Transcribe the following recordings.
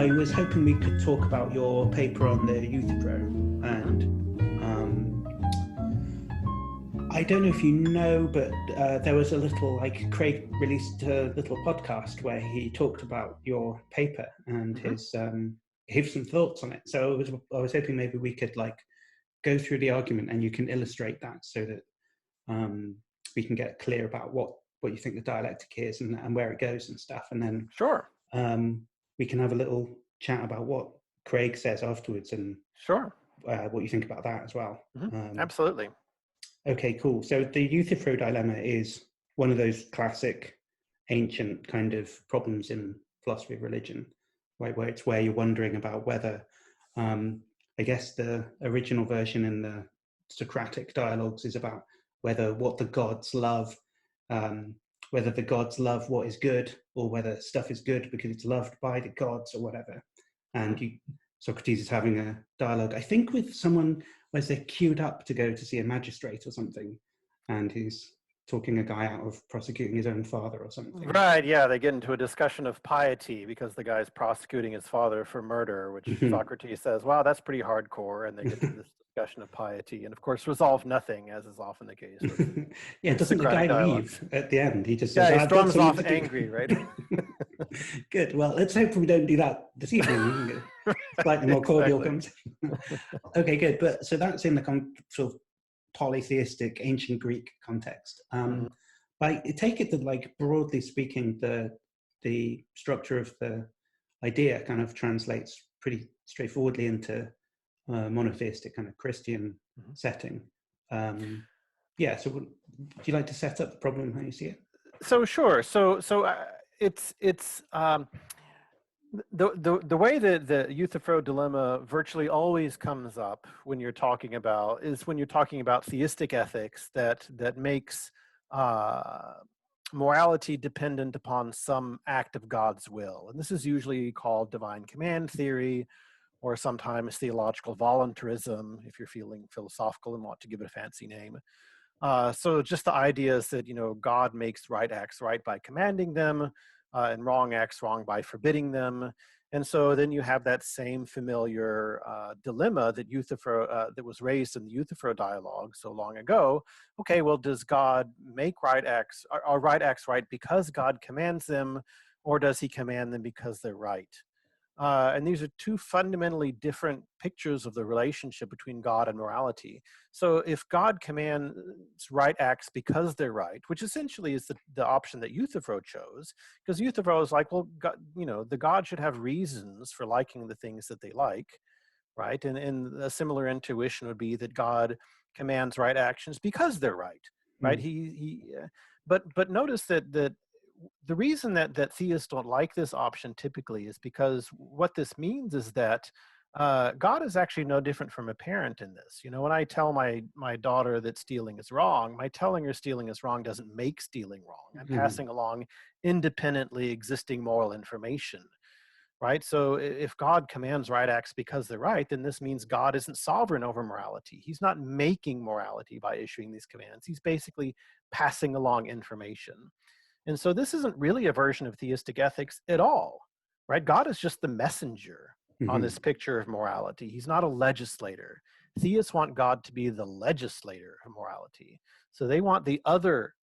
I was hoping we could talk about your paper on the Euthyphro, and I don't know if you know, but there was a little, Craig released a little podcast where he talked about your paper and his some thoughts on it. So I was hoping maybe we could go through the argument and you can illustrate that so that we can get clear about what you think the dialectic is and where it goes and stuff, and then Sure. We can have a little chat about what Craig says afterwards and Sure. What you think about that as well. Absolutely. Okay, cool. So the Euthyphro dilemma is one of those classic ancient kind of problems in philosophy of religion, right? Where you're wondering about whether, I guess the original version in the Socratic dialogues is about whether what the gods love, whether the gods love what is good or whether stuff is good because it's loved by the gods or whatever. And Socrates is having a dialogue, I think, with someone where they're queued up to go to see a magistrate or something, and he's talking a guy out of prosecuting his own father or something. Right, yeah, they get into a discussion of piety because the guy's prosecuting his father for murder, which Socrates says, wow, that's pretty hardcore, and they get to this discussion of piety, and of course resolve nothing, as is often the case. Yeah, doesn't the guy leave at the end? He just says, he storms off angry, right? Good, well, let's hope we don't do that this evening. Slightly more cordial conversation. Okay, good, but so that's in the sort of polytheistic ancient Greek context. But I take it that, broadly speaking, the structure of the idea kind of translates pretty straightforwardly into monotheistic kind of Christian setting. Yeah, so would you like to set up the problem how you see it? So sure. So it's the way that the Euthyphro dilemma virtually always comes up when you're talking about theistic ethics that makes morality dependent upon some act of God's will. And this is usually called divine command theory, or sometimes theological voluntarism, if you're feeling philosophical and want to give it a fancy name. So just the idea is that, God makes right acts right by commanding them, and wrong acts wrong by forbidding them. And so then you have that same familiar dilemma that Euthyphro, that was raised in the Euthyphro dialogue so long ago. Okay, well, does God make right acts, are right acts right because God commands them, or does he command them because they're right? And these are two fundamentally different pictures of the relationship between God and morality. So if God commands right acts because they're right, which essentially is the option that Euthyphro chose, because Euthyphro is like, well, God, the God should have reasons for liking the things that they like, right? And a similar intuition would be that God commands right actions because they're right, right? But notice that the reason that theists don't like this option typically is because what this means is that God is actually no different from a parent in this. When I tell my daughter that stealing is wrong, my telling her stealing is wrong doesn't make stealing wrong. I'm passing along independently existing moral information, right? So if God commands right acts because they're right, then this means God isn't sovereign over morality. He's not making morality by issuing these commands. He's basically passing along information. And so this isn't really a version of theistic ethics at all, right? God is just the messenger on this picture of morality. He's not a legislator. Theists want God to be the legislator of morality. So they want the other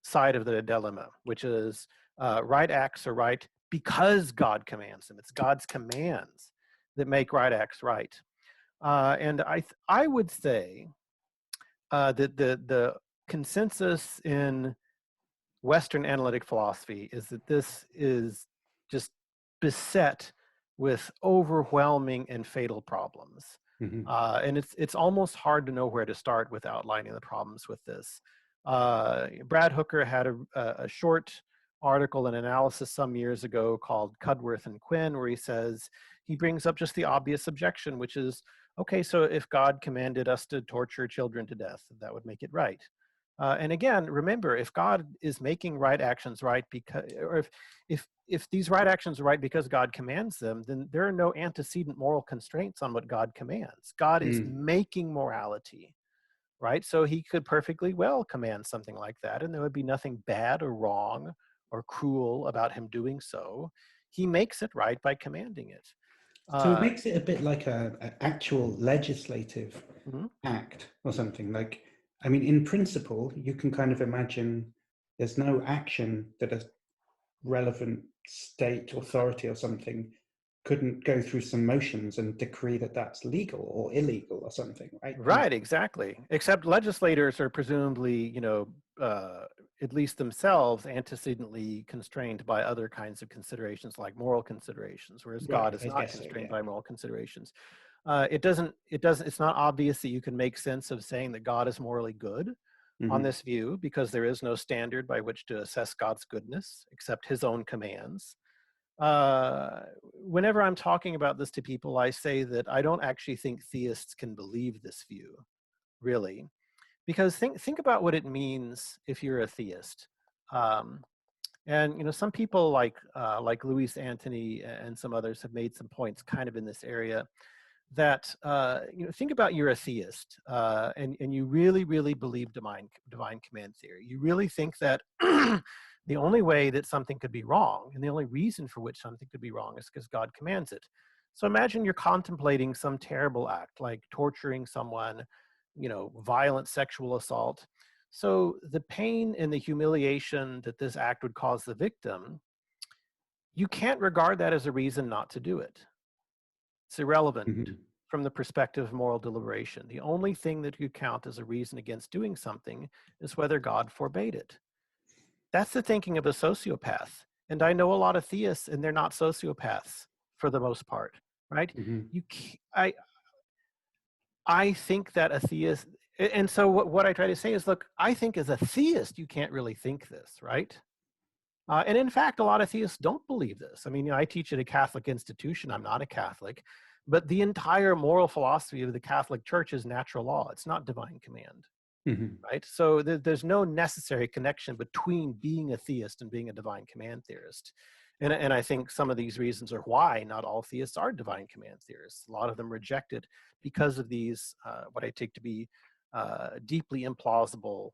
side of the dilemma, which is right acts are right because God commands them. It's God's commands that make right acts right. And I would say that the consensus in Western analytic philosophy is that this is just beset with overwhelming and fatal problems. And it's almost hard to know where to start with outlining the problems with this. Brad Hooker had a short article and analysis some years ago called Cudworth and Quinn, where he brings up just the obvious objection, which is, okay, so if God commanded us to torture children to death, that would make it right. And again, remember, if God is making right actions right because, or if these right actions are right because God commands them, then there are no antecedent moral constraints on what God commands. God is making morality, right? So he could perfectly well command something like that, and there would be nothing bad or wrong or cruel about him doing so. he makes it right by commanding it. So it makes it a bit like an actual legislative Mhm. act or something. Like, I mean, in principle, you can kind of imagine there's no action that a relevant state authority or something couldn't go through some motions and decree that that's legal or illegal or something, right? Right, exactly. Except legislators are presumably, at least themselves antecedently constrained by other kinds of considerations like moral considerations, whereas God Right, is I not guess so, constrained yeah. by moral considerations. It's not obvious that you can make sense of saying that God is morally good on Mm-hmm. this view, because there is no standard by which to assess God's goodness except his own commands. Whenever I'm talking about this to people, I say that I don't actually think theists can believe this view, really, because think about what it means if you're a theist. Um, and some people like Louis Antony and some others have made some points kind of in this area that think about you're a theist, and you really believe divine command theory. You really think that the only way that something could be wrong and the only reason for which something could be wrong is because God commands it. So imagine you're contemplating some terrible act like torturing someone, violent sexual assault. So the pain and the humiliation that this act would cause the victim, you can't regard that as a reason not to do it. It's irrelevant Mm-hmm. from the perspective of moral deliberation. The only thing that could count as a reason against doing something is whether God forbade it. That's the thinking of a sociopath. And I know a lot of theists, and they're not sociopaths for the most part, right? Mm-hmm. I think that a theist, and so what I try to say is, look, I think as a theist, you can't really think this, right? And in fact, a lot of theists don't believe this. I mean, I teach at a Catholic institution. I'm not a Catholic, but the entire moral philosophy of the Catholic Church is natural law. It's not divine command, Mm-hmm. right? So there's no necessary connection between being a theist and being a divine command theorist. And I think some of these reasons are why not all theists are divine command theorists. A lot of them reject it because of these, what I take to be deeply implausible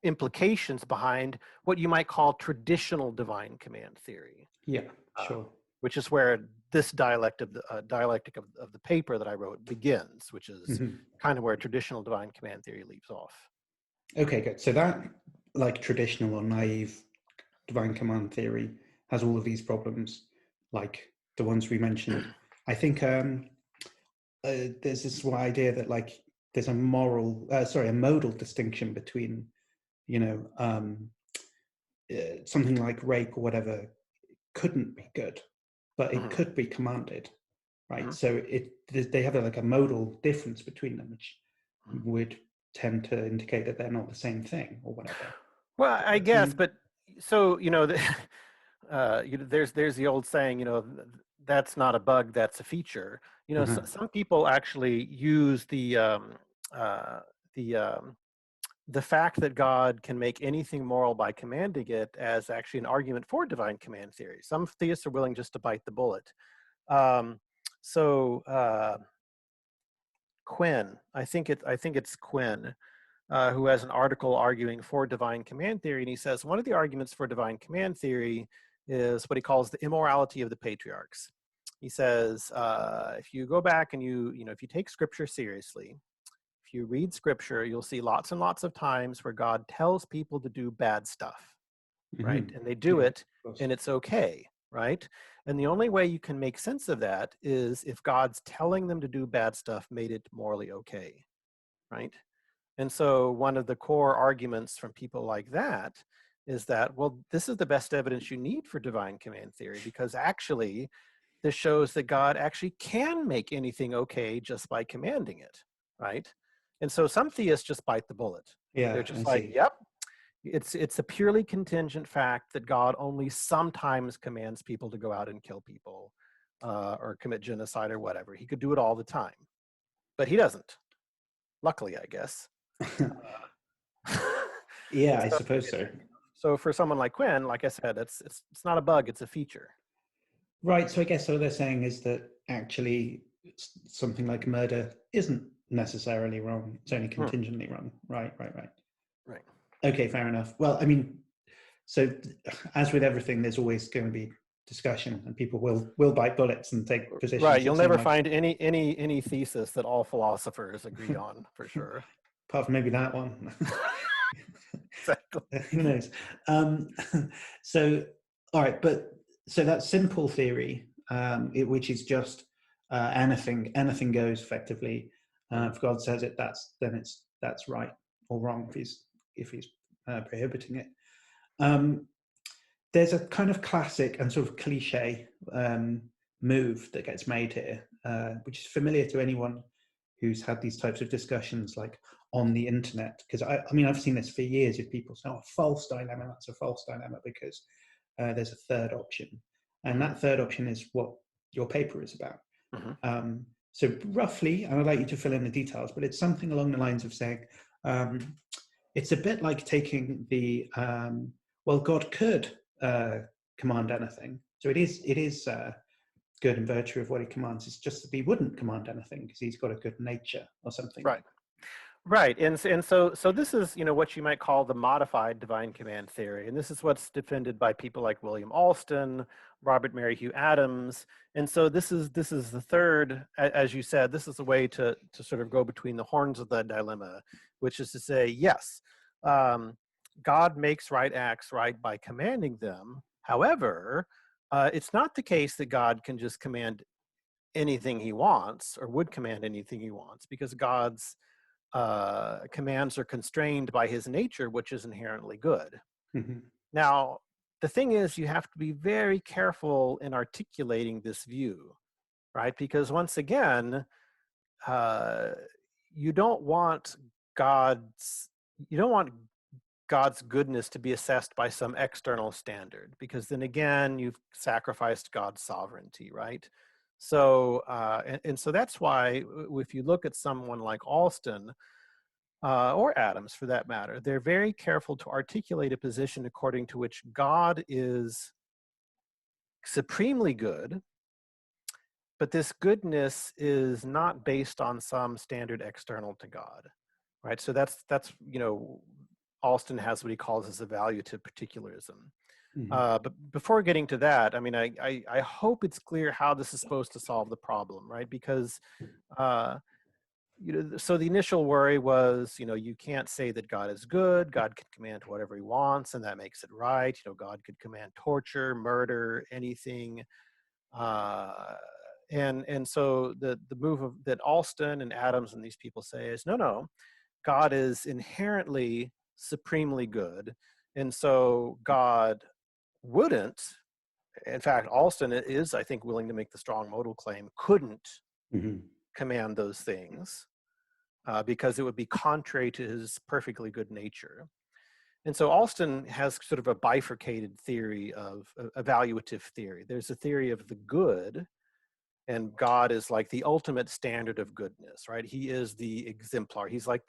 implications behind what you might call traditional divine command theory, Yeah, sure. which is where this dialectic of the paper that I wrote begins, which is Mm-hmm. kind of where traditional divine command theory leaves off. Okay, good. So that, like, traditional or naive divine command theory has all of these problems, like the ones we mentioned. I think there's this idea that, like, there's a modal distinction between, something like rape or whatever couldn't be good, but it Mhm. could be commanded, right? Mhm. So they have like a modal difference between them, which Mhm. would tend to indicate that they're not the same thing or whatever. Well, I Do guess, you? but so there's the old saying, that's not a bug, that's a feature. Uh-huh. Some people actually use uh, the the fact that God can make anything moral by commanding it as actually an argument for divine command theory. Some theists are willing just to bite the bullet. Um, so Quinn, I think it's Quinn, who has an article arguing for divine command theory, and he says one of the arguments for divine command theory is what he calls the immorality of the patriarchs. He says if you go back and if you take Scripture seriously, if you read Scripture, you'll see lots and lots of times where God tells people to do bad stuff, right? Mm-hmm. And they do Yeah, it, of course. and it's okay, right? And the only way you can make sense of that is if God's telling them to do bad stuff made it morally okay, right? And so one of the core arguments from people like that is that, well, this is the best evidence you need for divine command theory, because actually this shows that God actually can make anything okay just by commanding it, right? And so some theists just bite the bullet. They're Yeah, I just like, see. yep, it's a purely contingent fact that God only sometimes commands people to go out and kill people or commit genocide or whatever. He could do it all the time, but he doesn't. Luckily, I guess. Yeah, I so, suppose so. so for someone like Quinn, like I said, it's not a bug; it's a feature. Right. So I guess what they're saying is that actually something like murder isn't necessarily wrong. It's only Hmm. contingently wrong. Right. Right. Okay, fair enough. Well, I mean, So as with everything, there's always going to be discussion, and people will bite bullets and take positions. Right. You'll that seem never like, find any thesis that all philosophers agree on, for sure. apart from maybe that one. Exactly. Who knows? So, all right, but so that simple theory, which is just anything goes effectively. If God says it, that's right or wrong if he's prohibiting it. There's a kind of classic and sort of cliche move that gets made here, which is familiar to anyone who's had these types of discussions, like on the internet. Because I mean, I've seen this for years. If people say, "Oh, a false dilemma," that's a false dilemma because there's a third option, and that third option is what your paper is about. So roughly, and I'd like you to fill in the details, but it's something along the lines of saying, it's a bit like taking the well, God could command anything, so it is good in virtue of what he commands. It's just that he wouldn't command anything because he's got a good nature or something. Right. And so this is, what you might call the modified divine command theory. And this is what's defended by people like William Alston, Robert Mary Hugh Adams. And so this is the third, as you said, this is a way to sort of go between the horns of the dilemma, which is to say, yes, God makes right acts right by commanding them. However, it's not the case that God can just command anything he wants or would command anything he wants, because God's commands are constrained by his nature, which is inherently good. Now, the thing is, you have to be very careful in articulating this view, right? Because once again, you don't want God's goodness to be assessed by some external standard, because then again, you've sacrificed God's sovereignty, right? So, and so that's why if you look at someone like Alston, or Adams for that matter, they're very careful to articulate a position according to which God is supremely good, but this goodness is not based on some standard external to God, right? So that's Alston has what he calls as evaluative particularism. But before getting to that, I mean, I hope it's clear how this is supposed to solve the problem, right? Because so the initial worry was, you can't say that God is good. God can command whatever he wants, and that makes it right. God could command torture, murder, anything. And so the move that Alston and Adams and these people say is, no, God is inherently supremely good. And so God wouldn't, in fact, Alston is, I think, willing to make the strong modal claim, couldn't command those things because it would be contrary to his perfectly good nature. And so Alston has sort of a bifurcated theory of evaluative theory. There's a theory of the good, and God is like the ultimate standard of goodness, right? He is the exemplar. He's like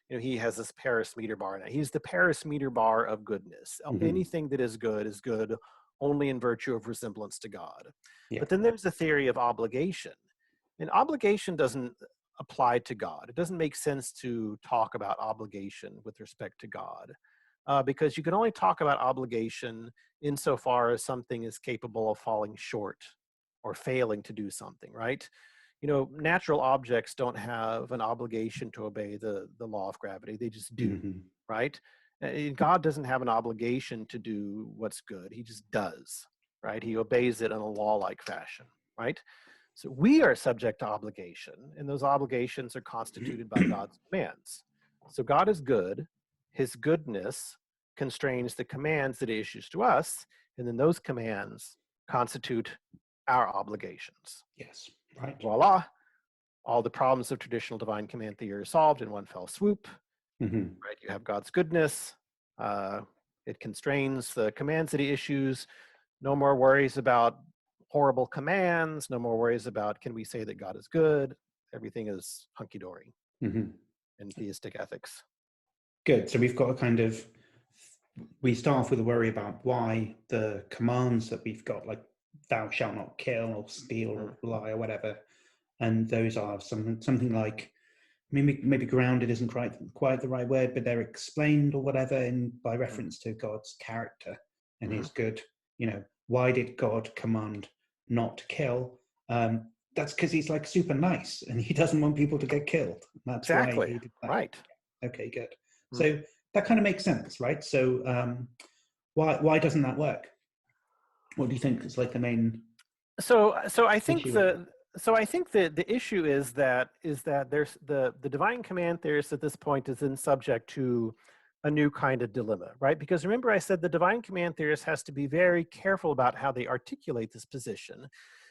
he has this Paris meter bar now. He's the Paris meter bar of goodness. Anything that is good only in virtue of resemblance to God. Yeah. But then there's the theory of obligation. And obligation doesn't apply to God. It doesn't make sense to talk about obligation with respect to God, because you can only talk about obligation insofar as something is capable of falling short or failing to do something, right? Natural objects don't have an obligation to obey the law of gravity. They just do, right? God doesn't have an obligation to do what's good. He just does, right? He obeys it in a law-like fashion, right? So we are subject to obligation, and those obligations are constituted by God's commands. So God is good. His goodness constrains the commands that he issues to us, and then those commands constitute our obligations. Yes, right. Voila. All the problems of traditional divine command theory are solved in one fell swoop. Right? You have God's goodness. It constrains the commands that he issues. No more worries about horrible commands. No more worries about, can we say that God is good? Everything is hunky-dory in theistic ethics. Good. So we've got we start off with a worry about why the commands that we've got, like thou shalt not kill or steal or lie or whatever, and those are something like maybe grounded isn't quite the right word, but they're explained or whatever by reference to God's character and his good. Why did God command not to kill? That's because he's like super nice and he doesn't want people to get killed. That's why he did that. Right. Okay, good. So that kind of makes sense, right? So why doesn't that work? What do you think is like the main? So I think issue? the issue is that there's the divine command theorist at this point is then subject to a new kind of dilemma, right? Because remember I said the divine command theorist has to be very careful about how they articulate this position,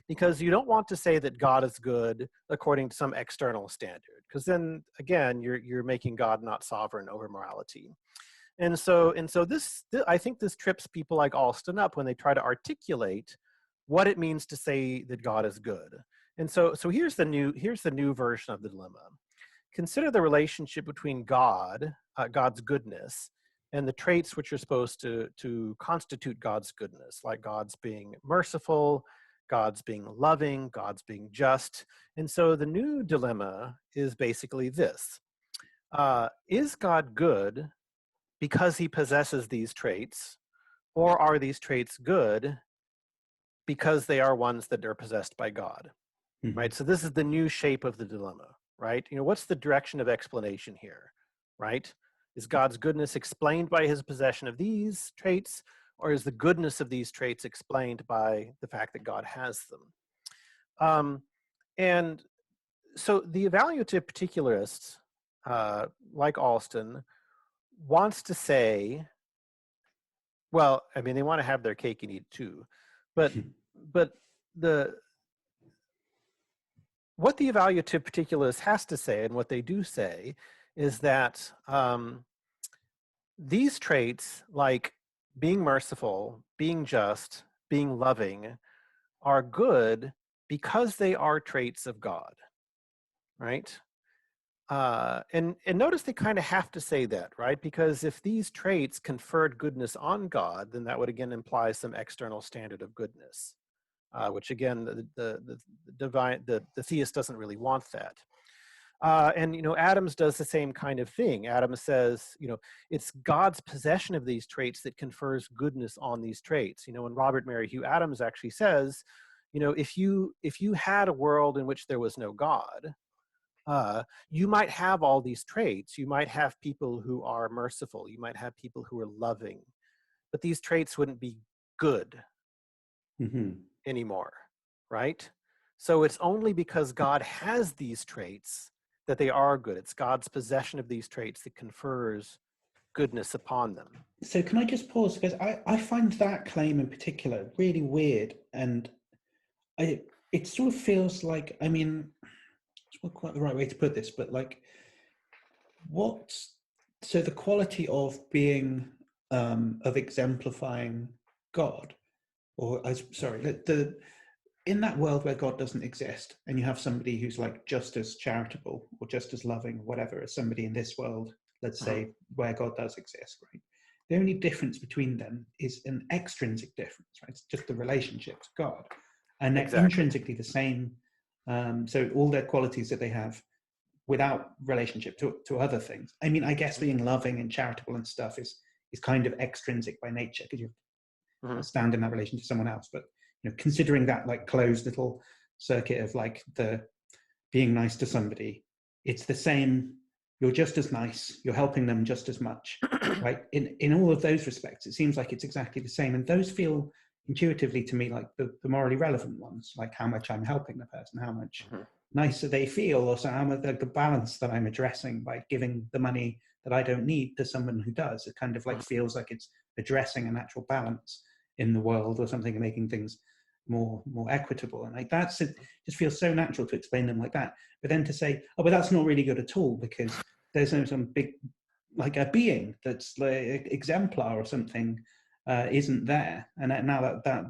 because you don't want to say that God is good according to some external standard, because then again you're making God not sovereign over morality. And so this I think this trips people like Alston up when they try to articulate what it means to say that God is good. And so here's the new version of the dilemma. Consider the relationship between God's goodness, and the traits which are supposed to constitute God's goodness, like God's being merciful, God's being loving, God's being just. And so the new dilemma is basically this. Is God good because he possesses these traits, or are these traits good because they are ones that are possessed by God? Mm-hmm. Right? So this is the new shape of the dilemma, right? What's the direction of explanation here, right? Is God's goodness explained by his possession of these traits, or is the goodness of these traits explained by the fact that God has them? And so the evaluative particularist, like Alston, wants to say, well, I mean, they want to have their cake and eat it too, but what the evaluative particularist has to say, and what they do say, is that these traits, like being merciful, being just, being loving, are good because they are traits of God, right? And notice they kind of have to say that, right? Because if these traits conferred goodness on God, then that would again imply some external standard of goodness. Which again, the theist doesn't really want that. And Adams does the same kind of thing. Adams says, it's God's possession of these traits that confers goodness on these traits. And Robert Mary Hugh Adams actually says, if you had a world in which there was no God, you might have all these traits. You might have people who are merciful. You might have people who are loving, but these traits wouldn't be good. Mm-hmm. Anymore, right? So it's only because God has these traits that they are good. It's God's possession of these traits that confers goodness upon them. So can I just pause, because I find that claim in particular really weird, and it sort of feels like, I mean, it's not quite the right way to put this, but like so the quality of being of exemplifying God, or in that world where God doesn't exist, and you have somebody who's like just as charitable or just as loving or whatever as somebody in this world, let's say, where God does exist, right? The only difference between them is an extrinsic difference, right? It's just the relationship to God, and they're intrinsically the same. So all their qualities that they have without relationship to other things. I mean, I guess being loving and charitable and stuff is kind of extrinsic by nature, because you stand in that relation to someone else. But considering that like closed little circuit of like the being nice to somebody, it's the same. You're just as nice. You're helping them just as much, right? In all of those respects, it seems like it's exactly the same. And those feel intuitively to me like the morally relevant ones, like how much I'm helping the person, how much nicer they feel, or so how much the balance that I'm addressing by giving the money that I don't need to someone who does. It kind of like feels like it's addressing a natural balance in the world or something, and making things more equitable. And like it just feels so natural to explain them like that. But then to say, oh, but that's not really good at all, because there's no some big, like a being that's like exemplar or something isn't there. And now that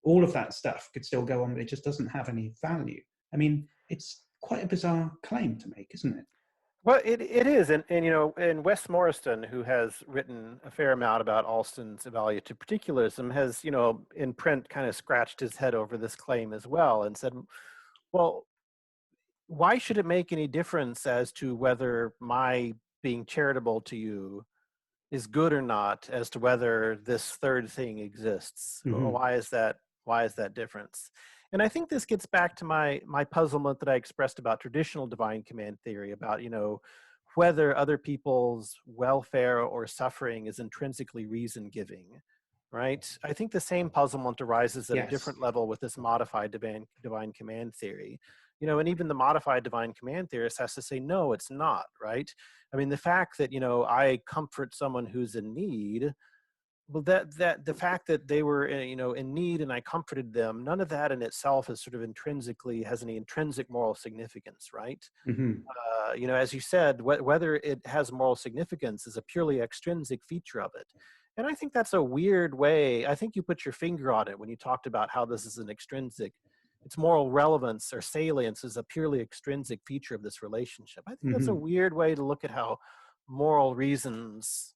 all of that stuff could still go on, but it just doesn't have any value. I mean, it's quite a bizarre claim to make, isn't it? Well, it is, and Wes Morriston, who has written a fair amount about Alston's evaluative particularism, has in print kind of scratched his head over this claim as well, and said, well, why should it make any difference as to whether my being charitable to you is good or not, as to whether this third thing exists? Hmm. Why is that? Why is that difference? And I think this gets back to my puzzlement that I expressed about traditional divine command theory, about, whether other people's welfare or suffering is intrinsically reason giving, right? I think the same puzzlement arises at a Yes. different level with this modified divine command theory. And even the modified divine command theorist has to say, no, it's not, right? I mean, the fact that, I comfort someone who's in need, well, that the fact that they were, in need and I comforted them, none of that in itself is sort of intrinsically has any intrinsic moral significance, right? Hmm. As you said, whether it has moral significance is a purely extrinsic feature of it. And I think that's a weird way. I think you put your finger on it when you talked about how this is an extrinsic, its moral relevance or salience is a purely extrinsic feature of this relationship. I think that's a Hmm. weird way to look at how moral reasons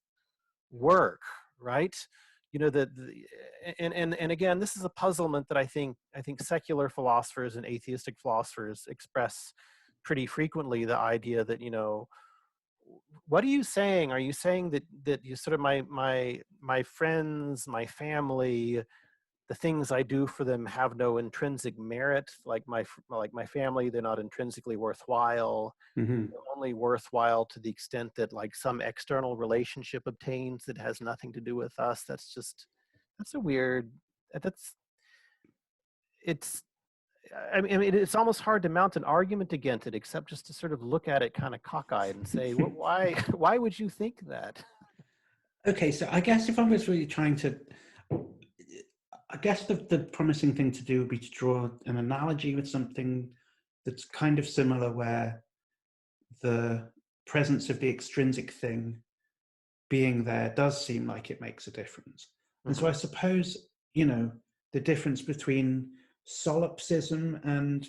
work, right? And again, this is a puzzlement that I think secular philosophers and atheistic philosophers express pretty frequently. The idea that, what are you saying? Are you saying that you sort of my friends, my family, the things I do for them have no intrinsic merit, like my family, they're not intrinsically worthwhile. Hmm. They're only worthwhile to the extent that like some external relationship obtains that has nothing to do with us. That's a weird. That's it's. I mean, it's almost hard to mount an argument against it, except just to sort of look at it kind of cockeyed and say, why? Why would you think that? Okay, so I guess if I was really trying to, I guess the promising thing to do would be to draw an analogy with something that's kind of similar, where the presence of the extrinsic thing being there does seem like it makes a difference. And so I Mm-hmm. suppose, the difference between solipsism and,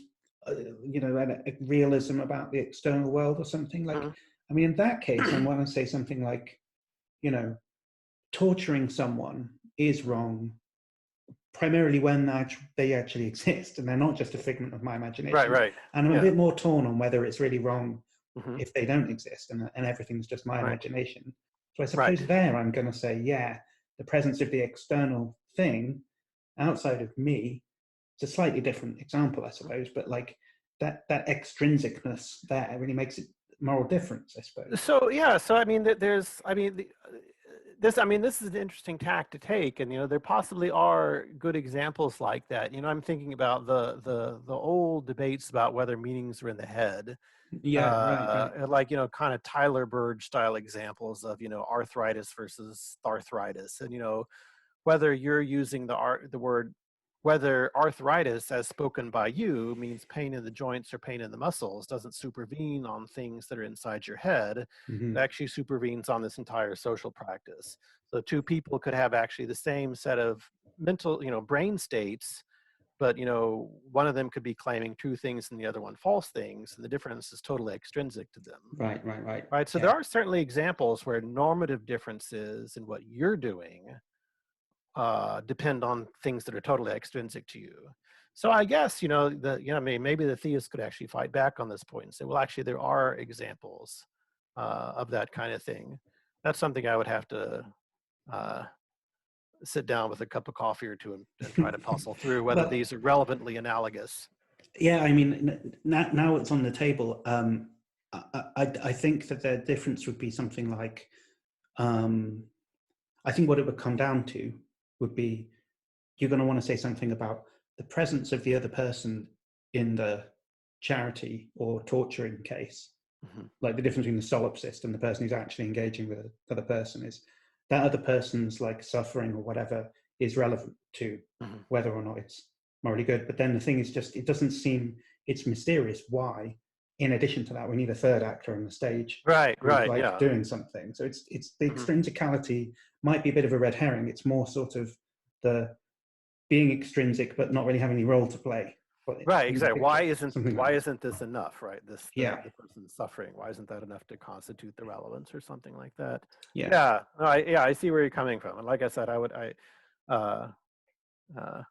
a realism about the external world or something like, Mm-hmm. I mean, in that case, I want to say something like, you know, torturing someone is wrong primarily when they actually exist and they're not just a figment of my Right. imagination. Right. And I'm a Yeah. bit more torn on whether it's really wrong Mm-hmm. if they don't exist and everything's just my Right. imagination. So I Right. suppose there I'm going to say, yeah, the presence of the external thing outside of me, it's a slightly different example, I suppose, but like that extrinsicness there really makes it moral difference, I suppose. So yeah. So I mean, this is an interesting tack to take, and there possibly are good examples like that. I'm thinking about the old debates about whether meanings are in the head, Yeah, right. like kind of Tyler Burge style examples of arthritis versus arthritis, and whether you're using the word, whether arthritis as spoken by you means pain in the joints or pain in the muscles doesn't supervene on things that are inside your head. It Hmm. actually supervenes on this entire social practice. So two people could have actually the same set of mental, brain states, but one of them could be claiming true things and the other one false things, and the difference is totally extrinsic to them. Right. Right. So there Yeah. are certainly examples where normative differences in what you're doing depend on things that are totally extrinsic to you. So I guess maybe the theists could actually fight back on this point and say, well, actually, there are examples of that kind of thing. That's something I would have to uh, sit down with a cup of coffee or two and try to puzzle through whether Well, these are relevantly analogous. yeah, I mean, now it's on the table. I think that the difference would be something like, um, I think what it would come down to would be you're going to want to say something about the presence of the other person in the charity or torturing case, Mhm. like the difference between the solipsist and the person who's actually engaging with the other person is that other person's like suffering or whatever is relevant to Mhm. whether or not it's morally good. But then the thing is just, it doesn't seem, it's mysterious why, in addition to that, we need a third actor on the stage who's Right, like yeah. doing something. So it's the Mhm. extrinsicality might be a bit of a red herring. It's more sort of the being extrinsic but not really having any role to play. But Right, in the exactly. picture, something like Why that. isn't this enough, right? Yeah, The person's suffering. Why isn't that enough to constitute the relevance or something like that? yeah. Yeah, no, I see where you're coming from. And like I said, uh, uh,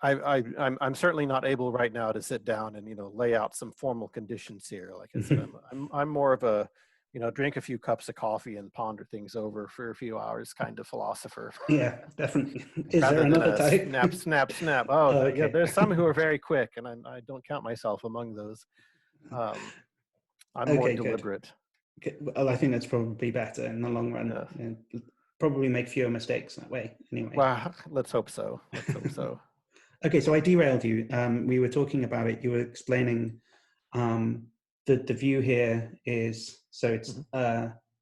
I'm certainly not able right now to sit down and lay out some formal conditions here. Like I said, I'm more of a drink a few cups of coffee and ponder things over for a few hours kind of philosopher. Yeah, definitely. Is there Rather than another a type? snap, snap, snap. Oh, Oh, yeah, okay. there's some who are very quick, and I don't count myself among those. I'm more Okay, good. deliberate. Okay, well, I think that's probably better in the long run. Yeah. And probably make fewer mistakes that way, anyway. Well, let's hope so. Let's hope so. Okay, so I derailed you. We were talking about it. You were explaining the view here is, so it's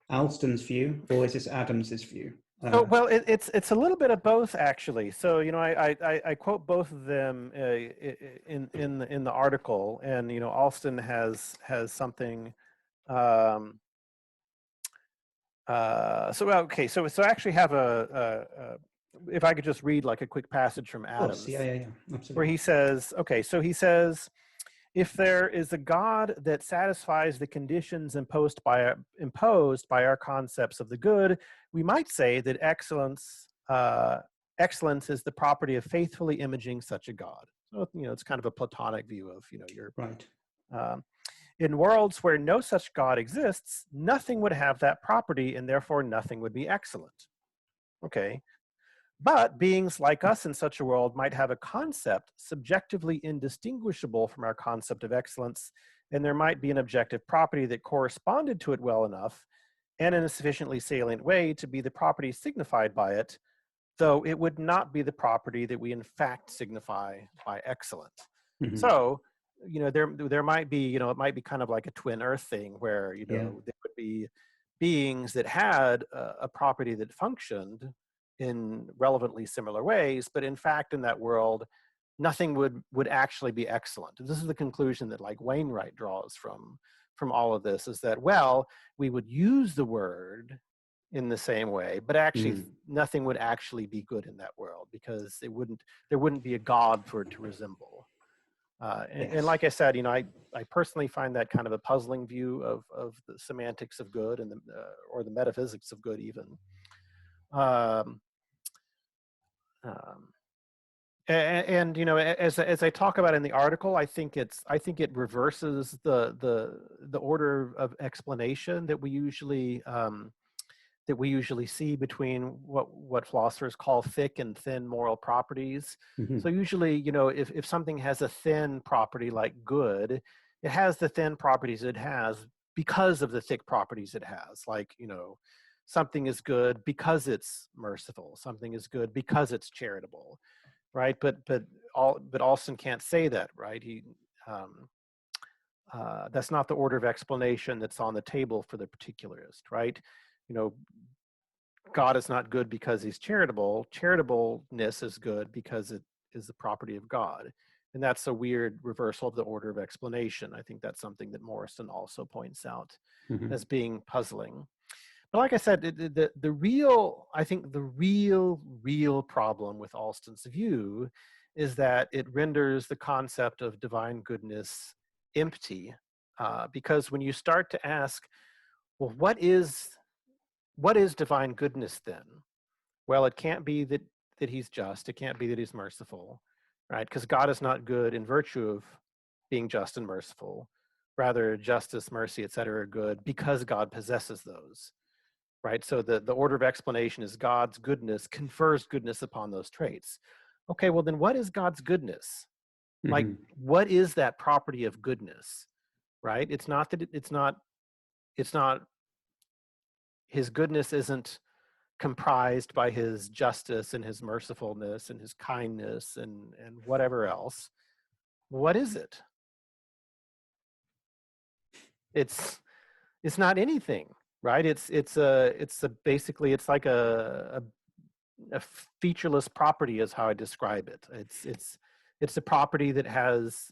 Alston's view, or is this Adams's view? Well, it's a little bit of both, actually. So I quote both of them in the article, and Alston has something. So I actually have if I could just read like a quick passage from Adams, yeah, absolutely. where he says, if there is a God that satisfies the conditions imposed by our concepts of the good, we might say that excellence is the property of faithfully imaging such a God. So it's kind of a Platonic view of your right. In worlds where no such God exists, nothing would have that property, and therefore nothing would be excellent. Okay. But beings like us in such a world might have a concept subjectively indistinguishable from our concept of excellence, and there might be an objective property that corresponded to it well enough and in a sufficiently salient way to be the property signified by it, though it would not be the property that we in fact signify by excellent. Mm-hmm. So, there might be, it might be kind of like a twin earth thing where, there would be beings that had a property that functioned in relevantly similar ways, but in fact, in that world, nothing would actually be excellent. This is the conclusion that like Wainwright draws from all of this, is that, well, we would use the word in the same way, but actually nothing would actually be good in that world because there wouldn't be a God for it to resemble. And like I said, I personally find that kind of a puzzling view of the semantics of good and or the metaphysics of good even. And as I talk about in the article, I think it reverses the order of explanation that we usually see between what philosophers call thick and thin moral properties. Mm-hmm. So usually, if something has a thin property like good, it has the thin properties it has because of the thick properties it has. Like, something is good because it's merciful. Something is good because it's charitable, right? But Alston can't say that, right? That's not the order of explanation that's on the table for the particularist, right? God is not good because he's charitable. Charitableness is good because it is the property of God. And that's a weird reversal of the order of explanation. I think that's something that Morrison also points out as being puzzling. But like I said, the real problem with Alston's view is that it renders the concept of divine goodness empty. Because when you start to ask, well, what is divine goodness then? Well, it can't be that he's just. It can't be that he's merciful, right? Because God is not good in virtue of being just and merciful. Rather, justice, mercy, etc. are good because God possesses those, right? So the order of explanation is God's goodness confers goodness upon those traits. Okay, well then what is God's goodness? Like, what is that property of goodness, right? It's not that it's not his goodness isn't comprised by his justice and his mercifulness and his kindness and whatever else. What is it? It's not anything, right? It's basically it's like a featureless property is how I describe it. It's a property that has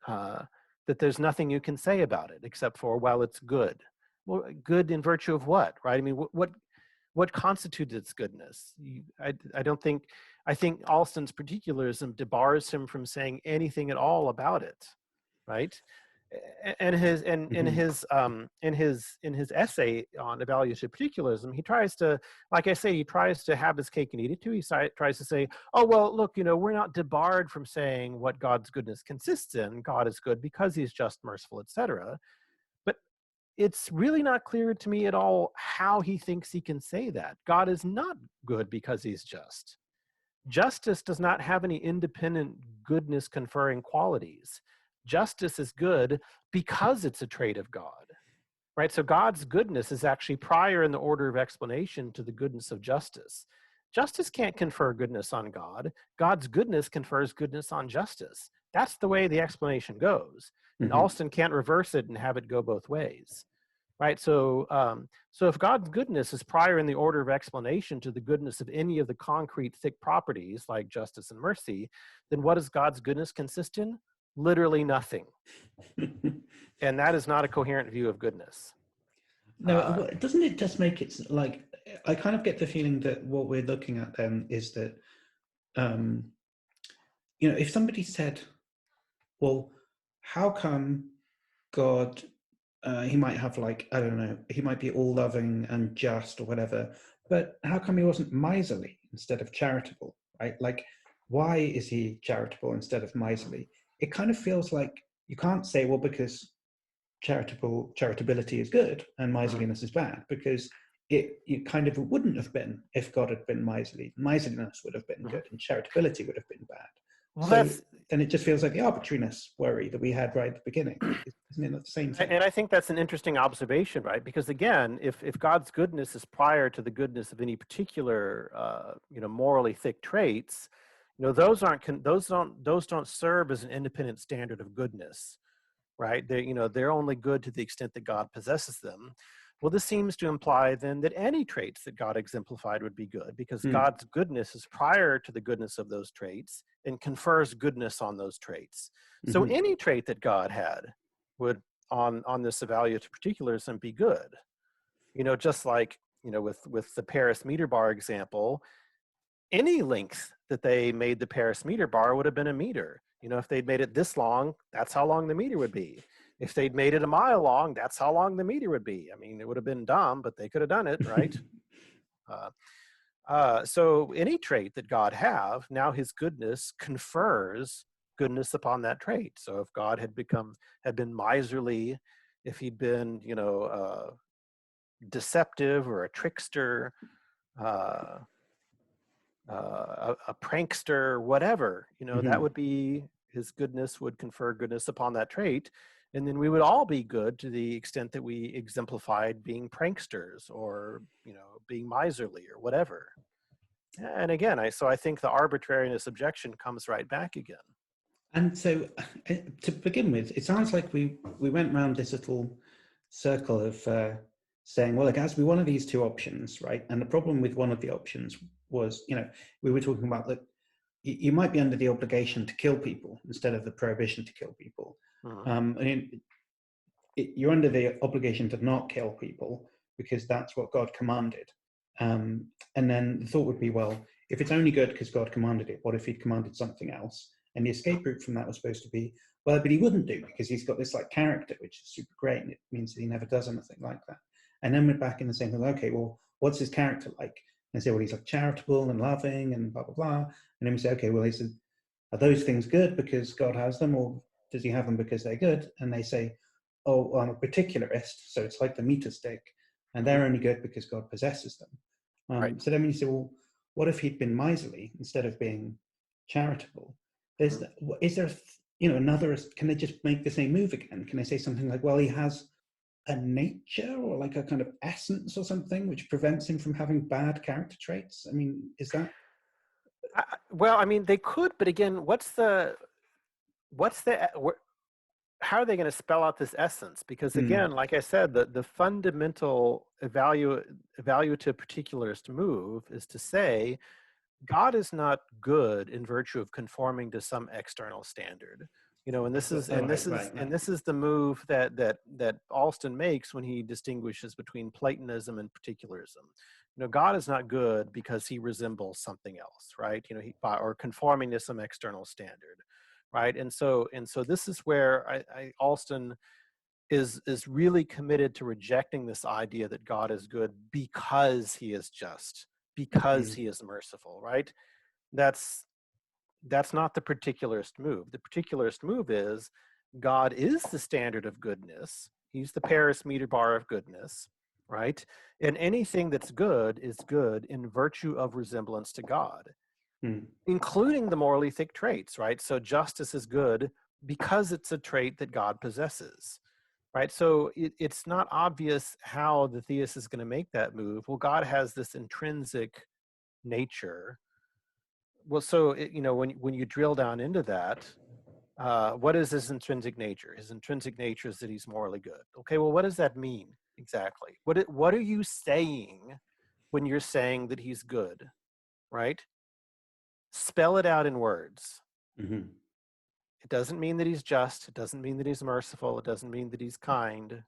that there's nothing you can say about it except for, well, it's good. Well, good in virtue of what, right? I mean, what constitutes its goodness? I think Alston's particularism debars him from saying anything at all about it, right? In his essay on evaluative particularism, he tries to, like I say, he tries to have his cake and eat it too. He tries to say, oh well, look, we're not debarred from saying what God's goodness consists in. God is good because he's just, merciful, etc. But it's really not clear to me at all how he thinks he can say that. God is not good because he's just. Justice does not have any independent goodness conferring qualities. Justice is good because it's a trait of God, right? So God's goodness is actually prior in the order of explanation to the goodness of justice. Justice can't confer goodness on God. God's goodness confers goodness on justice. That's the way the explanation goes. And Alston can't reverse it and have it go both ways. Right, so if God's goodness is prior in the order of explanation to the goodness of any of the concrete thick properties like justice and mercy, then what does God's goodness consist in? Literally nothing. And that is not a coherent view of goodness. No, doesn't it just make it like, I kind of get the feeling that what we're looking at then is that, if somebody said, well, how come God, he might have like, I don't know, he might be all loving and just or whatever, but how come he wasn't miserly instead of charitable, right? Like, why is he charitable instead of miserly? It kind of feels like you can't say, well, because charitability is good and miserliness is bad, because it kind of wouldn't have been if God had been miserly. Miserliness would have been good and charitability would have been bad. Well, So then it just feels like the arbitrariness worry that we had right at the beginning. Isn't it the same thing? And I think that's an interesting observation, right? Because again, if God's goodness is prior to the goodness of any particular, morally thick traits, those don't serve as an independent standard of goodness, right? They're only good to the extent that God possesses them. Well, this seems to imply then that any traits that God exemplified would be good, because God's goodness is prior to the goodness of those traits and confers goodness on those traits. So any trait that God had would, on this evaluative particularism, be good. Just like, with the Paris meter bar example, any length that they made the Paris meter bar would have been a meter. If they'd made it this long, that's how long the meter would be. If they'd made it a mile long, that's how long the meter would be. I mean, it would have been dumb, but they could have done it, right? So any trait that God have, now his goodness confers goodness upon that trait. So if God had been miserly, if he'd been, deceptive or a trickster, a prankster, whatever, that would be, his goodness would confer goodness upon that trait. And then we would all be good to the extent that we exemplified being pranksters or, being miserly or whatever. And again, I think the arbitrariness objection comes right back again. And so to begin with, it sounds like we went around this little circle of saying, well, it has to be one of these two options, right? And the problem with one of the options was, we were talking about that you might be under the obligation to kill people instead of the prohibition to kill people. You're under the obligation to not kill people because that's what God commanded. And then the thought would be, well, if it's only good because God commanded it, what if he'd commanded something else? And the escape route from that was supposed to be, well, but he wouldn't do because he's got this like character, which is super great. And it means that he never does anything like that. And then we're back in the same thing. Okay, well, what's his character like? And say, well, he's like charitable and loving and blah, blah, blah. And then we say, okay, well, are those things good because God has them, or does he have them because they're good? And they say, oh, well, I'm a particularist, so it's like the meter stick, and they're only good because God possesses them. Right. So then when you say, well, what if he'd been miserly instead of being charitable? Is there, another, can they just make the same move again? Can they say something like, well, he has a nature or like a kind of essence or something which prevents him from having bad character traits? I mean, is that? Well, I mean, they could, but again, how are they going to spell out this essence? Because again, like I said, the fundamental evaluative particularist move is to say, God is not good in virtue of conforming to some external standard. And this is the move that Alston makes when he distinguishes between Platonism and particularism. God is not good because he resembles something else, right? Or conforming to some external standard. right? And so this is where Alston is really committed to rejecting this idea that God is good because he is just, because he is merciful, right? That's not the particularist move. The particularist move is God is the standard of goodness. He's the Paris meter bar of goodness, right? And anything that's good is good in virtue of resemblance to God, including the morally thick traits, right? So justice is good because it's a trait that God possesses, right? So it's not obvious how the theist is going to make that move. Well, God has this intrinsic nature. Well, so when you drill down into that, what is his intrinsic nature? His intrinsic nature is that he's morally good. Okay, well, what does that mean exactly? What are you saying when you're saying that he's good, right? Spell it out in words. It doesn't mean that he's just. It doesn't mean that he's merciful. It doesn't mean that he's kind.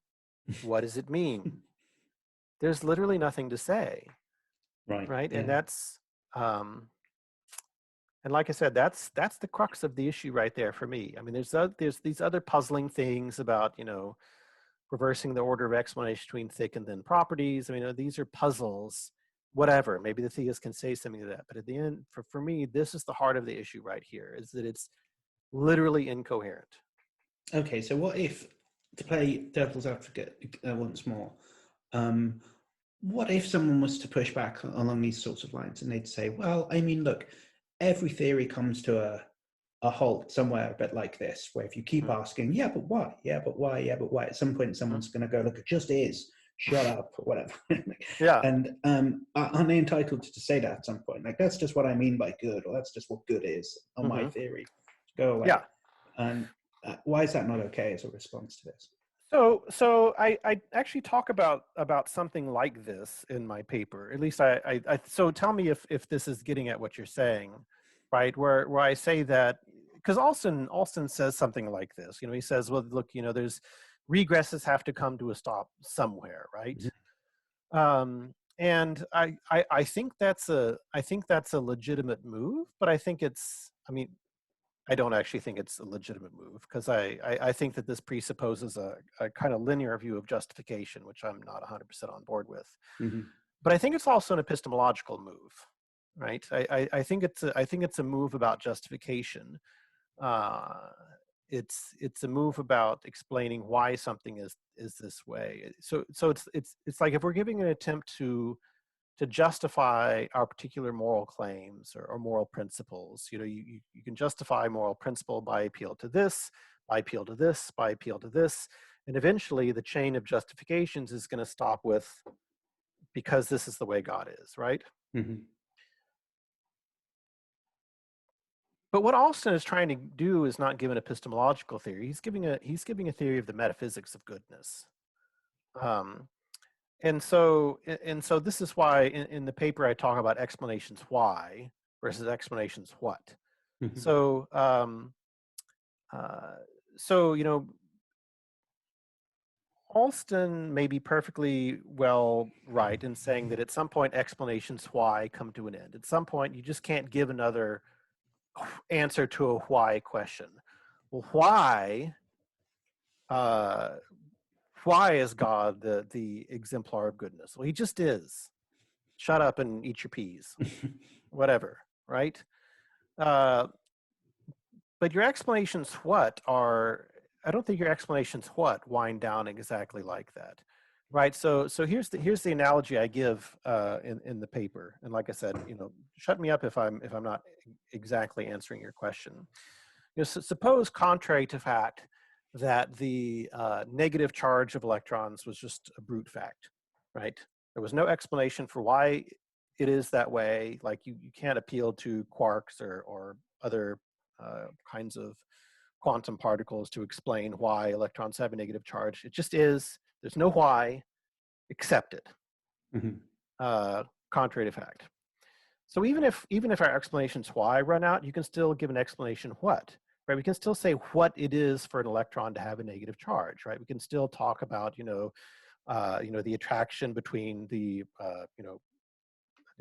What does it mean? There's literally nothing to say, right? Yeah. And that's and like I said, that's the crux of the issue right there for me. I mean, there's these other puzzling things about reversing the order of explanation between thick and thin properties. I mean, these are puzzles. Whatever, maybe the theist can say something to that, but at the end, for me, this is the heart of the issue right here: is that it's literally incoherent. Okay, so what if, to play devil's advocate once more, what if someone was to push back along these sorts of lines and they'd say, well, I mean, look, every theory comes to a halt somewhere a bit like this, where if you keep asking, yeah, but why? Yeah, but why? Yeah, but why? At some point, someone's going to go, look, it just is. Shut up, or whatever. Yeah. And are they entitled to say that at some point? Like, that's just what I mean by good, or that's just what good is on my theory. Go away. Yeah. And why is that not okay as a response to this? So I actually talk about something like this in my paper. At least so tell me if this is getting at what you're saying, right? Where I say that, because Alston says something like this. He says, well, look, there's regresses have to come to a stop somewhere, right? And I think that's a legitimate move, but I don't actually think it's a legitimate move, because I think that this presupposes a kind of linear view of justification, which I'm not 100% on board with. But I think it's also an epistemological move, right? I think it's a move about justification. It's a move about explaining why something is this way. So it's like if we're giving an attempt to justify our particular moral claims or moral principles. You can justify moral principle by appeal to this, by appeal to this, by appeal to this. And eventually the chain of justifications is going to stop with, because this is the way God is, right? But what Alston is trying to do is not give an epistemological theory. He's giving a theory of the metaphysics of goodness. And so this is why in the paper I talk about explanations why versus explanations what. So Alston may be perfectly well right in saying that at some point explanations why come to an end. At some point you just can't give another answer to a why question. Well, why is God the exemplar of goodness? Well, he just is. Shut up and eat your peas. Whatever, right? But your explanations I don't think your explanations wind down exactly like that, right? So here's the analogy I give in the paper. And like I said, shut me up if I'm not exactly answering your question. So suppose, contrary to fact, that the negative charge of electrons was just a brute fact, right? There was no explanation for why it is that way. Like you can't appeal to quarks or other kinds of quantum particles to explain why electrons have a negative charge. It just is. There's no why. Accept it. Contrary to fact. So even if our explanations why run out, you can still give an explanation what. Right? We can still say what it is for an electron to have a negative charge. Right? We can still talk about the attraction between the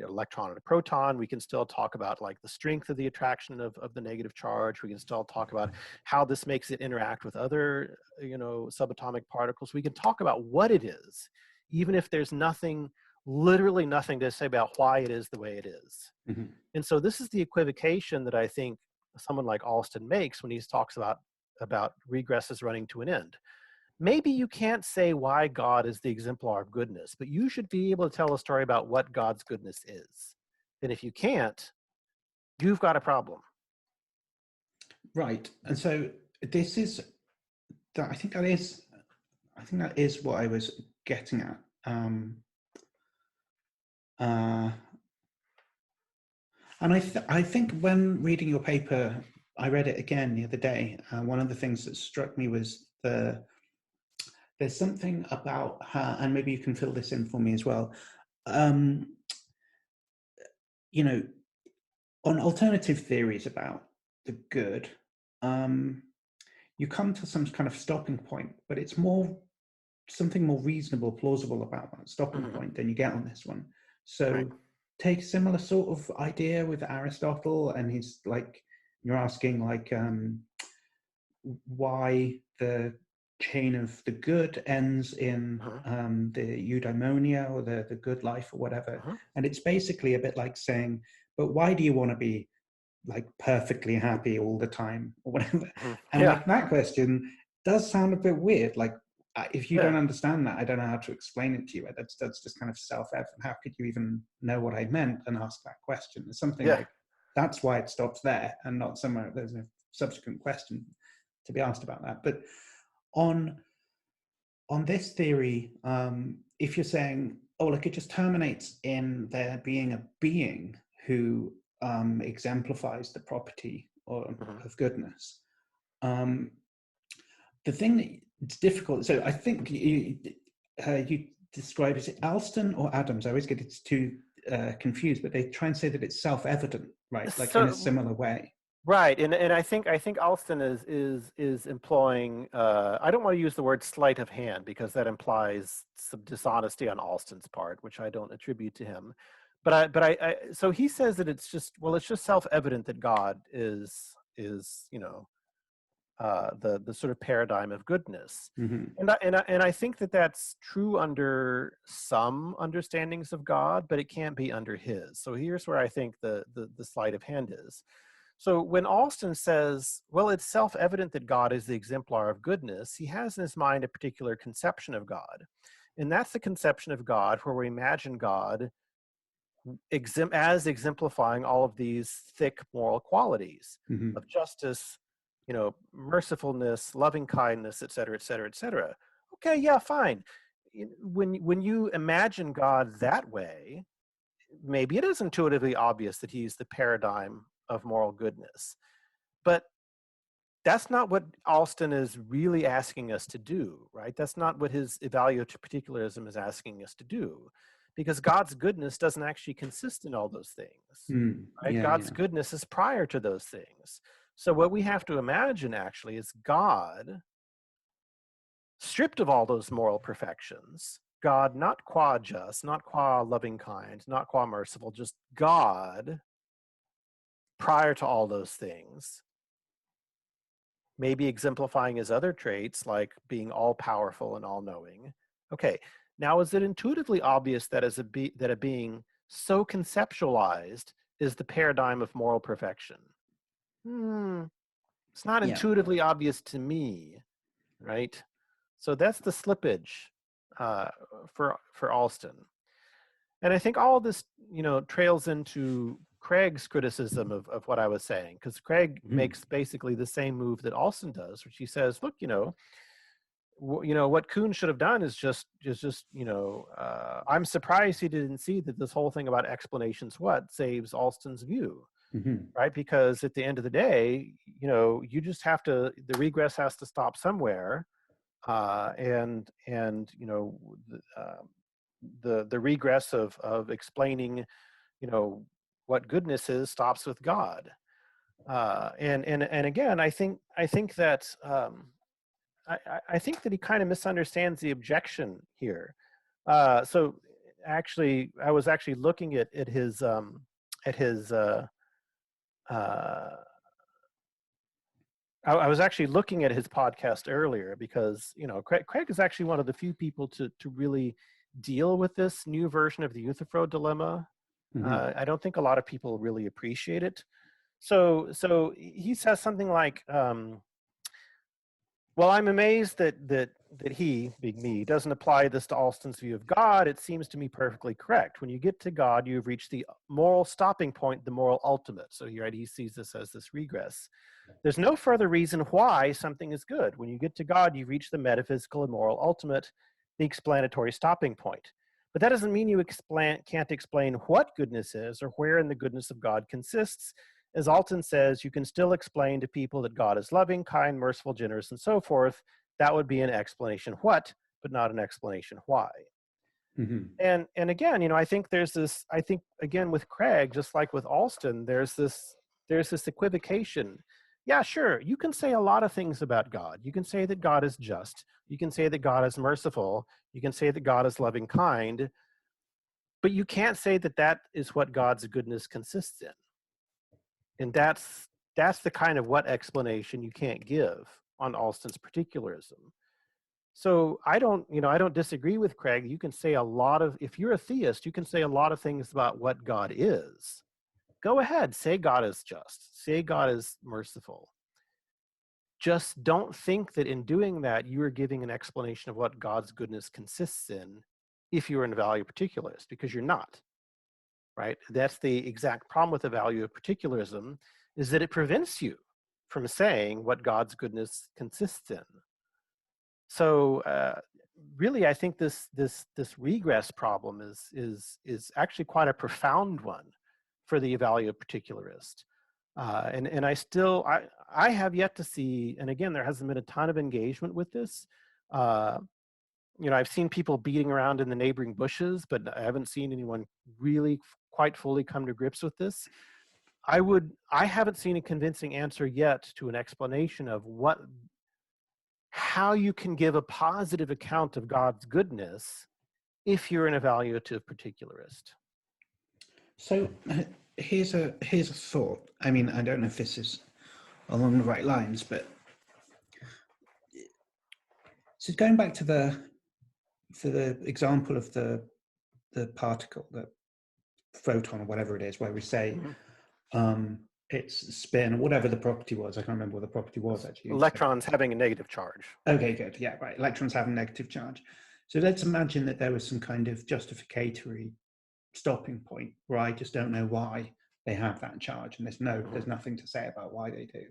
electron and a proton. We can still talk about like the strength of the attraction of the negative charge. We can still talk about how this makes it interact with other, subatomic particles. We can talk about what it is, even if there's literally nothing to say about why it is the way it is. Mm-hmm. And so this is the equivocation that I think someone like Alston makes when he talks about regresses running to an end. Maybe you can't say why God is the exemplar of goodness, but you should be able to tell a story about what God's goodness is. And if you can't, you've got a problem. Right. And so this is, I think that is what I was getting at. And I think when reading your paper, I read it again the other day. One of the things that struck me was there's something about her, and maybe you can fill this in for me as well. On alternative theories about the good, you come to some kind of stopping point, but it's something more reasonable, plausible about that stopping point than you get on this one. So Right. take a similar sort of idea with Aristotle, and he's like, you're asking like why the chain of the good ends in the eudaimonia, or the good life, or whatever. And it's basically a bit like saying, but why do you want to be like perfectly happy all the time, or whatever? And like that question does sound a bit weird. Like, if you don't understand that, I don't know how to explain it to you. That's just kind of self-evident. How could you even know what I meant and ask that question? There's something like, that's why it stops there and not somewhere. There's a subsequent question to be asked about that. But on this theory, if you're saying, oh, look, it just terminates in there being a being who exemplifies the property of goodness. The thing that it's difficult. So I think you describe, is it Alston or Adams? I always get it too confused, but they try and say that it's self-evident, right? Like in a similar way. Right, and I think Alston is employing. I don't want to use the word sleight of hand because that implies some dishonesty on Alston's part, which I don't attribute to him. So he says that it's just self-evident that God is the sort of paradigm of goodness, and I think that that's true under some understandings of God, but it can't be under his. So here's where I think the sleight of hand is. So when Alston says, well, it's self-evident that God is the exemplar of goodness, he has in his mind a particular conception of God. And that's the conception of God where we imagine God as exemplifying all of these thick moral qualities of justice, mercifulness, loving kindness, et cetera, et cetera, et cetera. Okay, yeah, fine. When you imagine God that way, maybe it is intuitively obvious that he's the paradigm of moral goodness. But that's not what Alston is really asking us to do, right? That's not what his evaluative particularism is asking us to do, because God's goodness doesn't actually consist in all those things, right? God's goodness is prior to those things. So what we have to imagine actually is God stripped of all those moral perfections, God not qua just, not qua loving kind, not qua merciful, just God prior to all those things, maybe exemplifying his other traits like being all-powerful and all-knowing. Okay, now is it intuitively obvious that that a being so conceptualized is the paradigm of moral perfection? It's not intuitively obvious to me, right? So that's the slippage for Alston. And I think all of this, trails into Craig's criticism of what I was saying, because Craig makes basically the same move that Alston does, which he says, look, what Koons should have done is just I'm surprised he didn't see that this whole thing about explanations saves Alston's view, right? Because at the end of the day, you just have to, the regress has to stop somewhere, and the regress of explaining, what goodness is stops with God. And again, I think that I think that he kind of misunderstands the objection here. So I was actually looking at his I was actually looking at his podcast earlier because, Craig is actually one of the few people to really deal with this new version of the Euthyphro dilemma. Mhm. I don't think a lot of people really appreciate it. So he says something like, well, I'm amazed that he, being me, doesn't apply this to Alston's view of God. It seems to me perfectly correct. When you get to God, you've reached the moral stopping point, the moral ultimate. So he sees this as this regress. There's no further reason why something is good. When you get to God, you reach the metaphysical and moral ultimate, the explanatory stopping point. But that doesn't mean you can't explain what goodness is or wherein the goodness of God consists. As Alton says, you can still explain to people that God is loving, kind, merciful, generous, and so forth. That would be an explanation what, but not an explanation why. Mhm. And again, I think again with Craig, just like with Alston, there's this equivocation. Yeah, sure, you can say a lot of things about God. You can say that God is just. You can say that God is merciful. You can say that God is loving, kind. But you can't say that that is what God's goodness consists in. And that's the kind of what explanation you can't give on Alston's particularism. So I don't disagree with Craig. You can say if you're a theist, you can say a lot of things about what God is. Go ahead, say God is just, say God is merciful. Just don't think that in doing that, you are giving an explanation of what God's goodness consists in if you're in a value particularist, because you're not, right? That's the exact problem with the value of particularism, is that it prevents you from saying what God's goodness consists in. So really, I think this regress problem is actually quite a profound one for the evaluative particularist. And I have yet to see, and again, there hasn't been a ton of engagement with this. I've seen people beating around in the neighboring bushes, but I haven't seen anyone really quite fully come to grips with this. I haven't seen a convincing answer yet to an explanation of how you can give a positive account of God's goodness if you're an evaluative particularist. So here's a thought. I mean, I don't know if this is along the right lines, but so going back to the example of the particle, the photon or whatever it is, where we say it's spin or whatever the property was. I can't remember what the property was actually. Electrons having a negative charge. Okay, good. Yeah, right. Electrons have a negative charge. So let's imagine that there was some kind of justificatory stopping point where I just don't know why they have that charge, and there's nothing to say about why they do.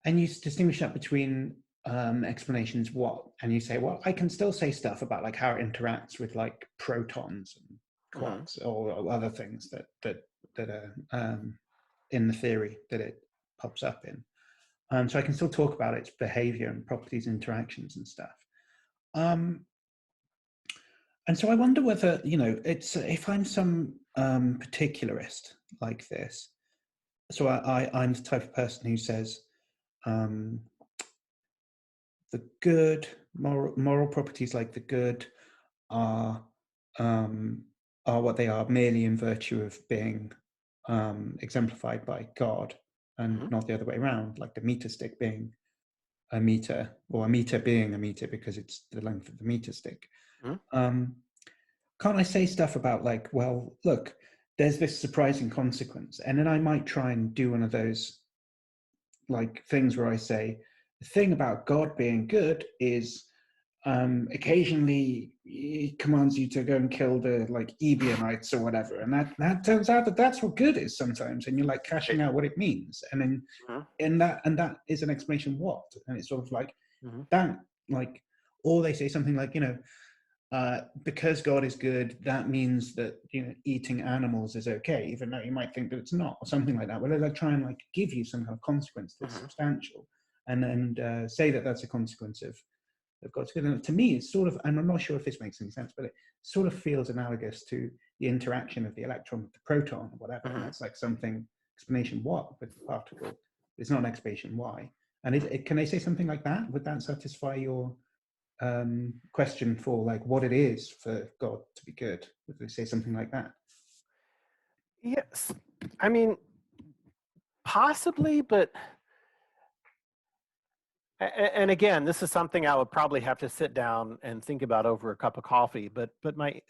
And you distinguish that between explanations what, and you say, well, I can still say stuff about like how it interacts with like protons and quarks or other things that are in the theory that it pops up in. So I can still talk about its behavior and properties, interactions and stuff. And so I wonder whether, it's if I'm some particularist like this, so I'm the type of person who says the good moral properties like the good are what they are merely in virtue of being exemplified by God and not the other way around, like the meter stick being a meter, or a meter being a meter because it's the length of the meter stick. Can't I say stuff about like, well, look, there's this surprising consequence, and then I might try and do one of those like things where I say the thing about God being good is occasionally he commands you to go and kill the like Ebionites or whatever, and that turns out that's what good is sometimes, and you're like cashing out what it means, and then and that is an explanation what, and it's sort of like that, like, or they say something like, because God is good, that means that eating animals is okay, even though you might think that it's not, or something like that. Where they try and like give you some kind of consequence that's substantial, and say that that's a consequence of God's good. And to me, it's sort of, and I'm not sure if this makes any sense, but it sort of feels analogous to the interaction of the electron with the proton or whatever. And that's like something explanation what with the particle. It's not an explanation why. And can they say something like that? Would that satisfy your question for like what it is for God to be good? Would they say something like that? Yes, I mean, possibly, but and again, this is something I would probably have to sit down and think about over a cup of coffee. But my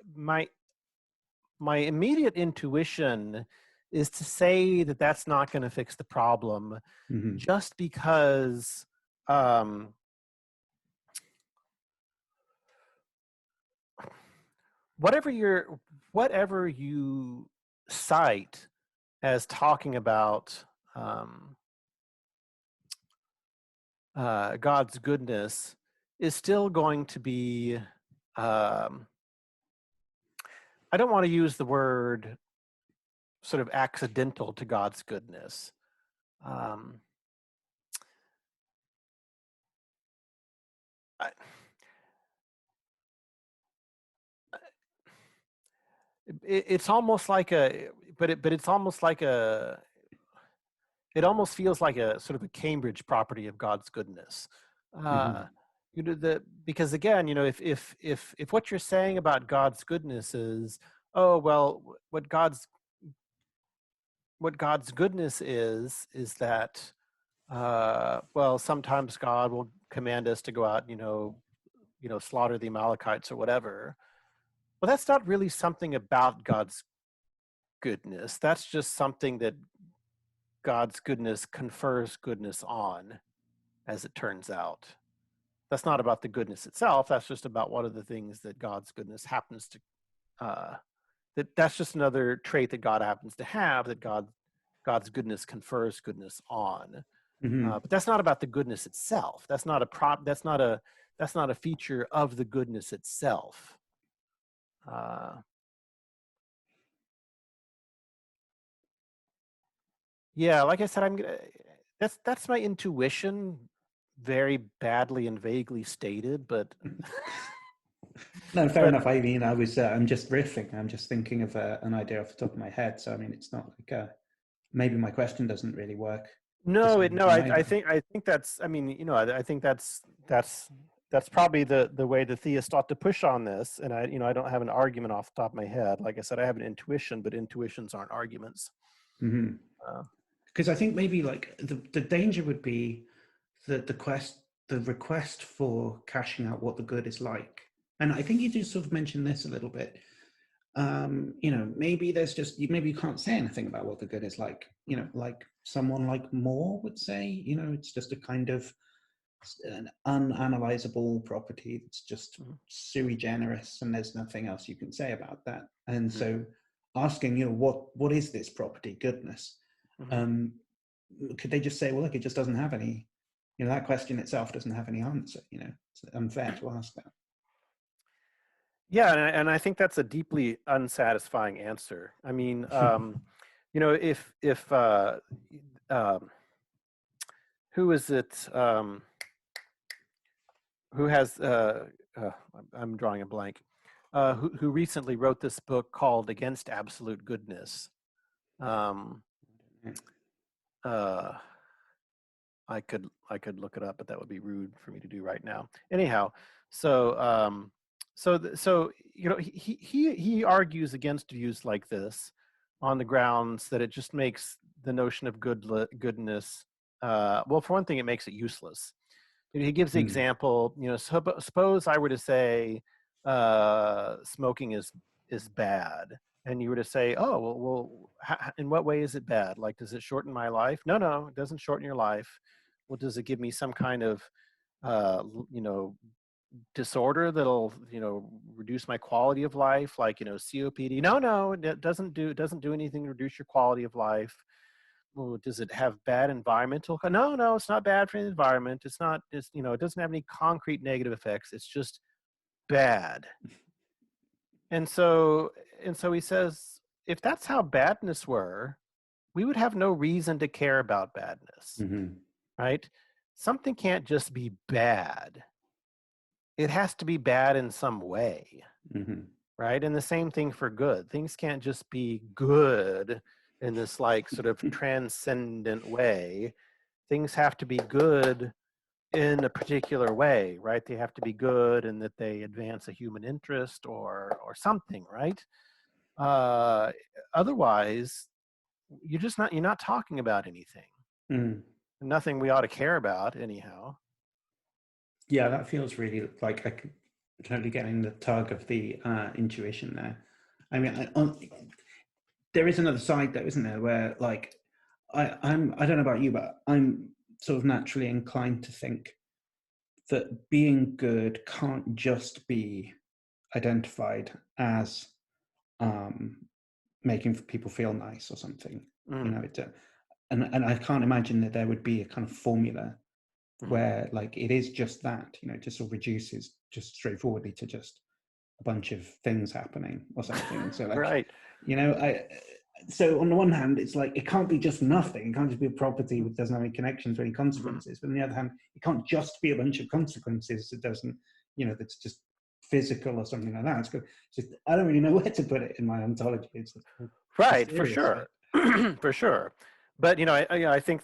immediate intuition is to say that that's not going to fix the problem, Mm-hmm. just because whatever you cite as talking about God's goodness is still going to be, I don't want to use the word sort of accidental to God's goodness. It's almost like it's almost like it almost feels like a sort of a Cambridge property of God's goodness. Mm-hmm. Because again, if what you're saying about God's goodness is, oh well, what God's goodness is that well, sometimes God will command us to go out, slaughter the Amalekites or whatever. Well, that's not really something about God's goodness. That's just something that God's goodness confers goodness on, as it turns out. That's not about the goodness itself. That's just about one of the things that God's goodness happens to, that's just another trait that God happens to have, that God's goodness confers goodness on. Mm-hmm. But that's not about the goodness itself. That's not a feature of the goodness itself. Yeah, like I said, that's my intuition, very badly and vaguely stated, but No, fair but enough. I mean, I'm just riffing. I'm just thinking of an idea off the top of my head. So, I mean, it's not like maybe my question doesn't really work. no, Either. I think that's, I mean, I think that's probably the way the theists ought to push on this. And I don't have an argument off the top of my head. Like I said, I have an intuition, but intuitions aren't arguments. Mm-hmm. Because I think maybe like the danger would be that the request for cashing out what the good is like. And I think you just sort of mentioned this a little bit. Maybe maybe you can't say anything about what the good is like. Like someone like Moore would say, it's just a kind of an unanalyzable property that's just sui generis, and there's nothing else you can say about that. And so, asking, what is this property, goodness? Could they just say, well, look, it just doesn't have any. That question itself doesn't have any answer. It's unfair to ask that. Yeah, and I think that's a deeply unsatisfying answer. I mean, if who is it? Who has? I'm drawing a blank. Who recently wrote this book called "Against Absolute Goodness"? I could look it up, but that would be rude for me to do right now. Anyhow, so he argues against views like this on the grounds that it just makes the notion of goodness. Well, for one thing, it makes it useless. He gives the example. Suppose I were to say smoking is bad. And you were to say, oh, well, in what way is it bad? Like, does it shorten my life? No, it doesn't shorten your life. Well, does it give me some kind of, disorder that'll, reduce my quality of life? Like, COPD? No, it doesn't do anything to reduce your quality of life. Well, does it have bad environmental? No, it's not bad for the environment. It doesn't have any concrete negative effects. It's just bad. And so he says, if that's how badness were, we would have no reason to care about badness, right? Something can't just be bad. It has to be bad in some way, right? And the same thing for good. Things can't just be good in this like sort of transcendent way. Things have to be good in a particular way, right? They have to be good and that they advance a human interest or something, right? Otherwise, you're not talking about anything. Mm. Nothing we ought to care about anyhow. Yeah, that feels really like I could totally getting the tug of the intuition there. I mean, there is another side though, isn't there? Where like I don't know about you, but I'm sort of naturally inclined to think that being good can't just be identified as making people feel nice or something. You know, and I can't imagine that there would be a kind of formula where like it is just that, you know, it just sort of reduces just straightforwardly to just a bunch of things happening or something. So like, Right. you know, so on the one hand, it's like it can't be just nothing. It can't just be a property that doesn't have any connections or any consequences. But on the other hand, it can't just be a bunch of consequences that doesn't, you know, that's just physical or something like that. It's just I don't really know where to put it in my ontology. It's Right, for mysterious, sure. For sure. But I think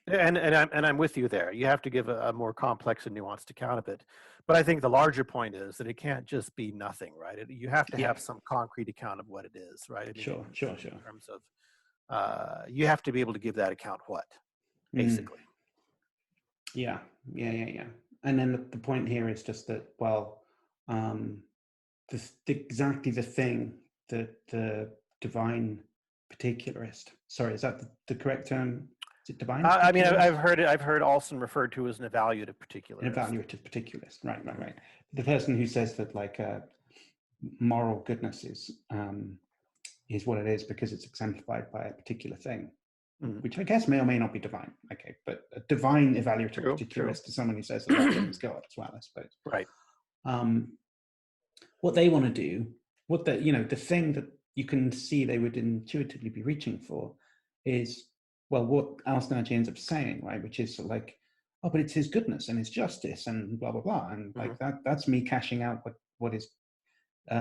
and I'm with you there. You have to give a more complex and nuanced account of it. But I think the larger point is that it can't just be nothing, right? You have to yeah, have some concrete account of what it is, right? I mean, sure. in terms of you have to be able to give that account what, basically. Yeah. And then the point here is just that, well, exactly the thing that the divine particularist, sorry, is that the correct term? Is it divine I mean, particularist? I've heard Alston referred to as an evaluative particularist. An evaluative particularist, right. The person who says that like moral goodness is what it is because it's exemplified by a particular thing, which I guess may or may not be divine. Okay, but a divine evaluative particularist is someone who says that that thing is God as well, I suppose. Right. What they want to do, what the, you know, the thing that you can see they would intuitively be reaching for is, well, what Alston actually ends up saying, right, which is like, oh, but it's his goodness and his justice and blah blah blah, and like that's me cashing out what is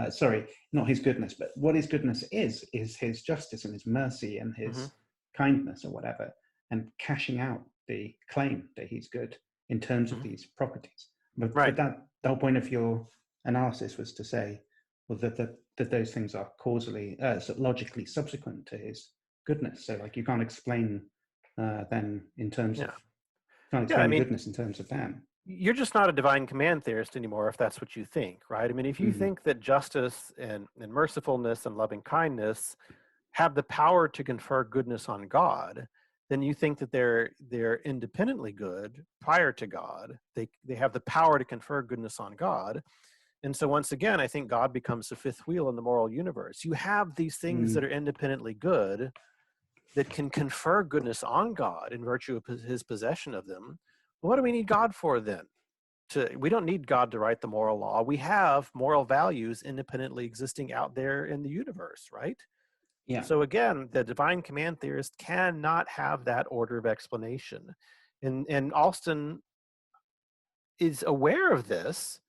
sorry, not his goodness, but what his goodness is his justice and his mercy and his kindness or whatever, and cashing out the claim that he's good in terms of these properties. But that the whole point of your analysis was to say, well, that those things are causally, logically subsequent to his goodness. So like you can't explain them in terms of, can't explain goodness in terms of them. You're just not a divine command theorist anymore if that's what you think, right? I mean, if you think that justice and mercifulness and loving kindness have the power to confer goodness on God, then you think that they're independently good prior to God. They have the power to confer goodness on God. And so once again, I think God becomes the fifth wheel in the moral universe. You have these things that are independently good that can confer goodness on God in virtue of his possession of them. What do we need God for then? We don't need God to write the moral law. We have moral values independently existing out there in the universe, right? Yeah. So again, the divine command theorist cannot have that order of explanation. And Alston is aware of this,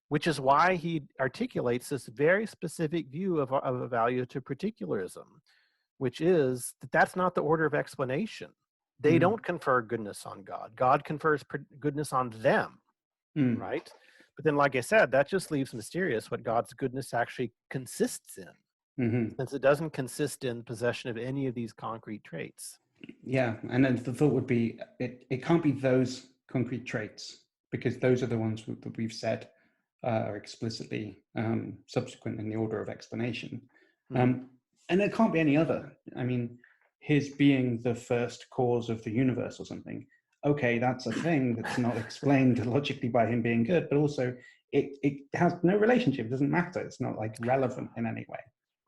which is why he articulates this very specific view of evaluative particularism, which is that that's not the order of explanation. They don't confer goodness on God. God confers goodness on them, right? But then, like I said, that just leaves mysterious what God's goodness actually consists in, since it doesn't consist in possession of any of these concrete traits. Yeah, and then the thought would be, it can't be those concrete traits, because those are the ones that we've said are explicitly subsequent in the order of explanation. And it can't be any other. I mean, his being the first cause of the universe or something, okay, that's a thing that's not explained logically by him being good, but also it has no relationship. It doesn't matter. It's not like relevant in any way.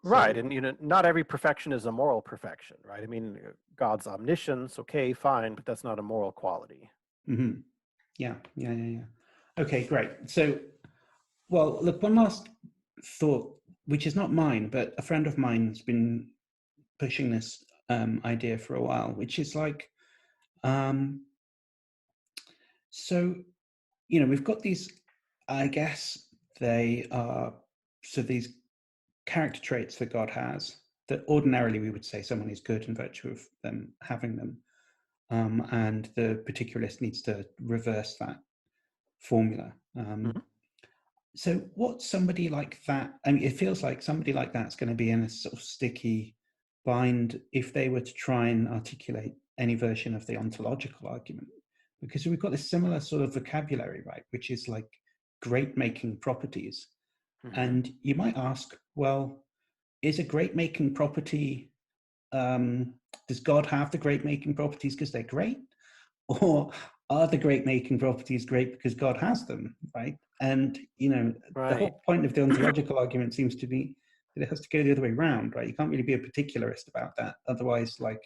Right, and not every perfection is a moral perfection, right? I mean, God's omniscience, okay, fine, but that's not a moral quality. Yeah. Okay, great. So, well, look, one last thought, which is not mine, but a friend of mine's been pushing this idea for a while, which is like, so, you know, we've got these, I guess they are, so these character traits that God has, that ordinarily we would say someone is good in virtue of them having them. and the particularist needs to reverse that formula. Mhm. So what's somebody like that? I mean, it feels like somebody like that's going to be in a sort of sticky bind if they were to try and articulate any version of the ontological argument, because we've got this similar sort of vocabulary, right, which is like great making properties. Mhm. And you might ask, well, is a great making property, does God have the great making properties because they're great? Or are the great making properties great because God has them, right? And, the Right. whole point of the ontological argument seems to be that it has to go the other way around, right? You can't really be a particularist about that. Otherwise, like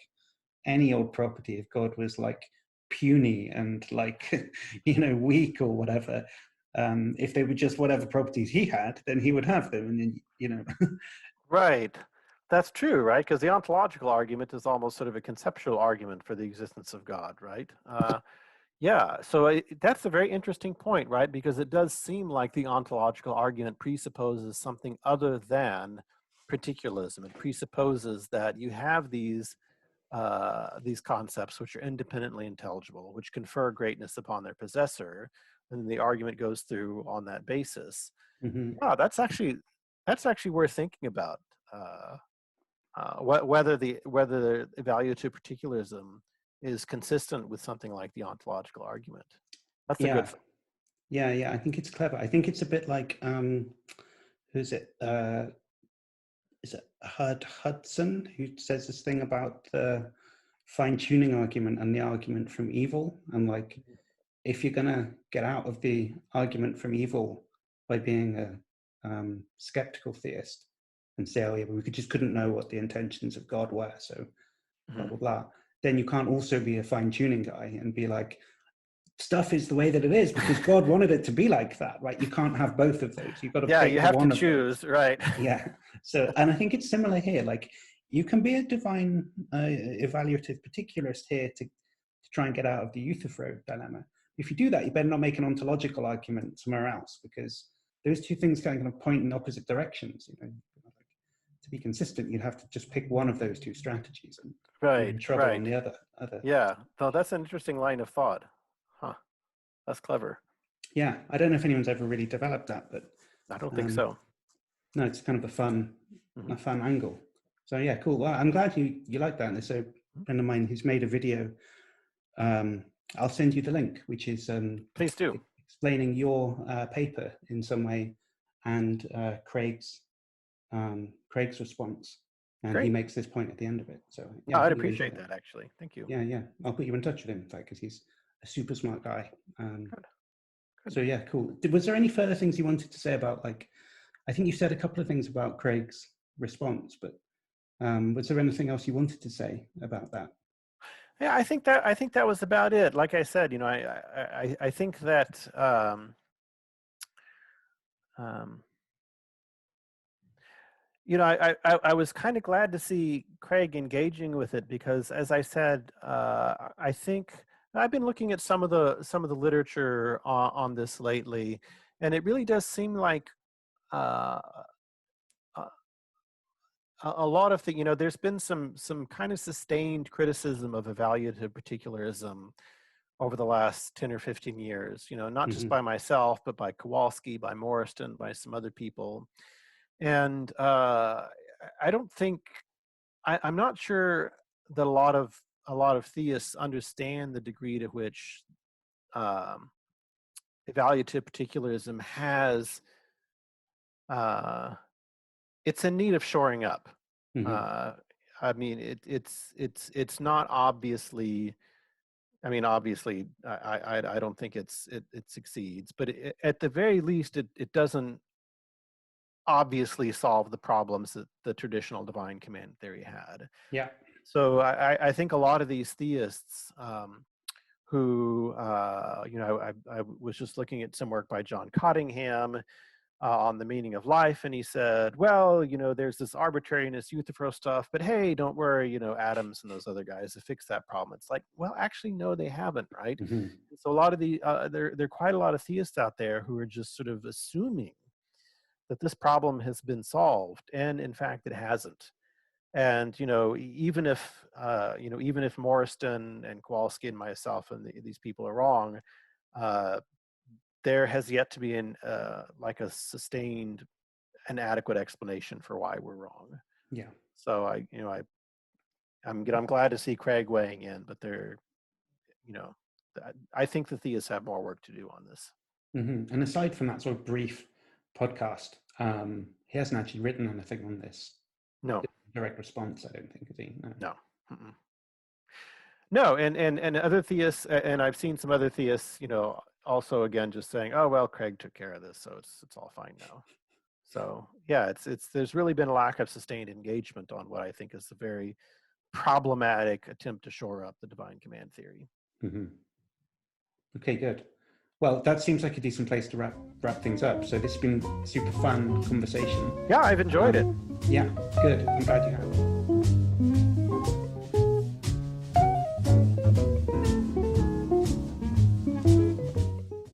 any old property, if God was like puny and like, weak or whatever, if they were just whatever properties he had, then he would have them. And then, Right. That's true, right? Because the ontological argument is almost sort of a conceptual argument for the existence of God, right? Yeah, so that's a very interesting point, right? Because it does seem like the ontological argument presupposes something other than particularism. It presupposes that you have these concepts which are independently intelligible, which confer greatness upon their possessor, and the argument goes through on that basis. mhm. Yeah, that's actually worth thinking about. Uh, whether the evaluative particularism is consistent with something like the ontological argument. That's a good Yeah, thing. yeah. I think it's clever. I think it's a bit like, who's it? Is it Hudson who says this thing about the fine tuning argument and the argument from evil? And like, if you're going to get out of the argument from evil by being a skeptical theist and say, oh, yeah, but we just couldn't know what the intentions of God were, so blah, Mhm. blah, blah, then you can't also be a fine tuning guy and be like, stuff is the way that it is because God wanted it to be like that, right? You can't have both of those. You've got to Yeah, you pick have to one of those. choose, right? Yeah. So, and I think it's similar here. Like, you can be a divine evaluative particularist here to try and get out of the Euthyphro dilemma. If you do that, you better not make an ontological argument somewhere else, because those two things kind of point in opposite directions. To be consistent, you'd have to just pick one of those two strategies, and you're Right, in trouble on right. the other. Yeah, no, that's an interesting line of thought. Huh, that's clever. Yeah, I don't know if anyone's ever really developed that, but I don't think um, so. no, it's kind of Mhm. a fun angle. So yeah, cool. Well, I'm glad you like that. There's a friend of mine who's made a video. I'll send you the link, which is Please do. explaining your paper in some way, and Craig's response, and he Great. makes this point at the end of it. So yeah, No, I I'd think you'll enjoy appreciate that. that, actually. Thank you. Yeah, I'll put you in touch with him, in fact, because he's a super smart guy. Good, So good. yeah, cool. Was there any further things you wanted to say about, like, I think you said a couple of things about Craig's response, but was there anything else you wanted to say about that? Yeah, I think that was about it. Like I said, I think that um, I was kind of glad to see Craig engaging with it because, as I said, I think I've been looking at some of the literature on this lately, and it really does seem like uh, a, a lot of there's been some kind of sustained criticism of evaluative particularism over the last 10 or 15 years. Not just Hmm. by myself, but by Kowalski, by Morriston, by some other people, and I don't think I'm not sure that a lot of theists understand the degree to which um, evaluative particularism has it's in need of shoring up. Hmm. Uh, I mean, it's not obviously. I mean, obviously, I don't think it succeeds, but at the very least, it doesn't obviously solve the problems that the traditional divine command theory had. Yeah. So I think a lot of these theists who, I was just looking at some work by John Cottingham on the meaning of life, and he said, well, there's this arbitrariness, Euthyphro stuff, but hey, don't worry, Adams and those other guys have fixed that problem. It's like, well, actually, no, they haven't, right? Hmm. So a lot of there are quite a lot of theists out there who are just sort of assuming that this problem has been solved, and in fact, it hasn't. And even if Morriston and Kowalski and myself and these people are wrong, there has yet to be like a sustained and adequate explanation for why we're wrong. Yeah. So I'm glad to see Craig weighing in, but I think the theists have more work to do on this. And aside from that sort of brief podcast, he hasn't actually written anything on this. No. Direct response, I don't think, is he? No. Mm-mm. No, and other theists, and I've seen some other theists, also again just saying, oh well, Craig took care of this, so it's all fine now. So yeah, there's really been a lack of sustained engagement on what I think is a very problematic attempt to shore up the divine command theory. Mm-hmm. Okay, good. Well, that seems like a decent place to wrap things up. So this has been a super fun conversation. Yeah, I've enjoyed it. Yeah, good. I'm glad you have.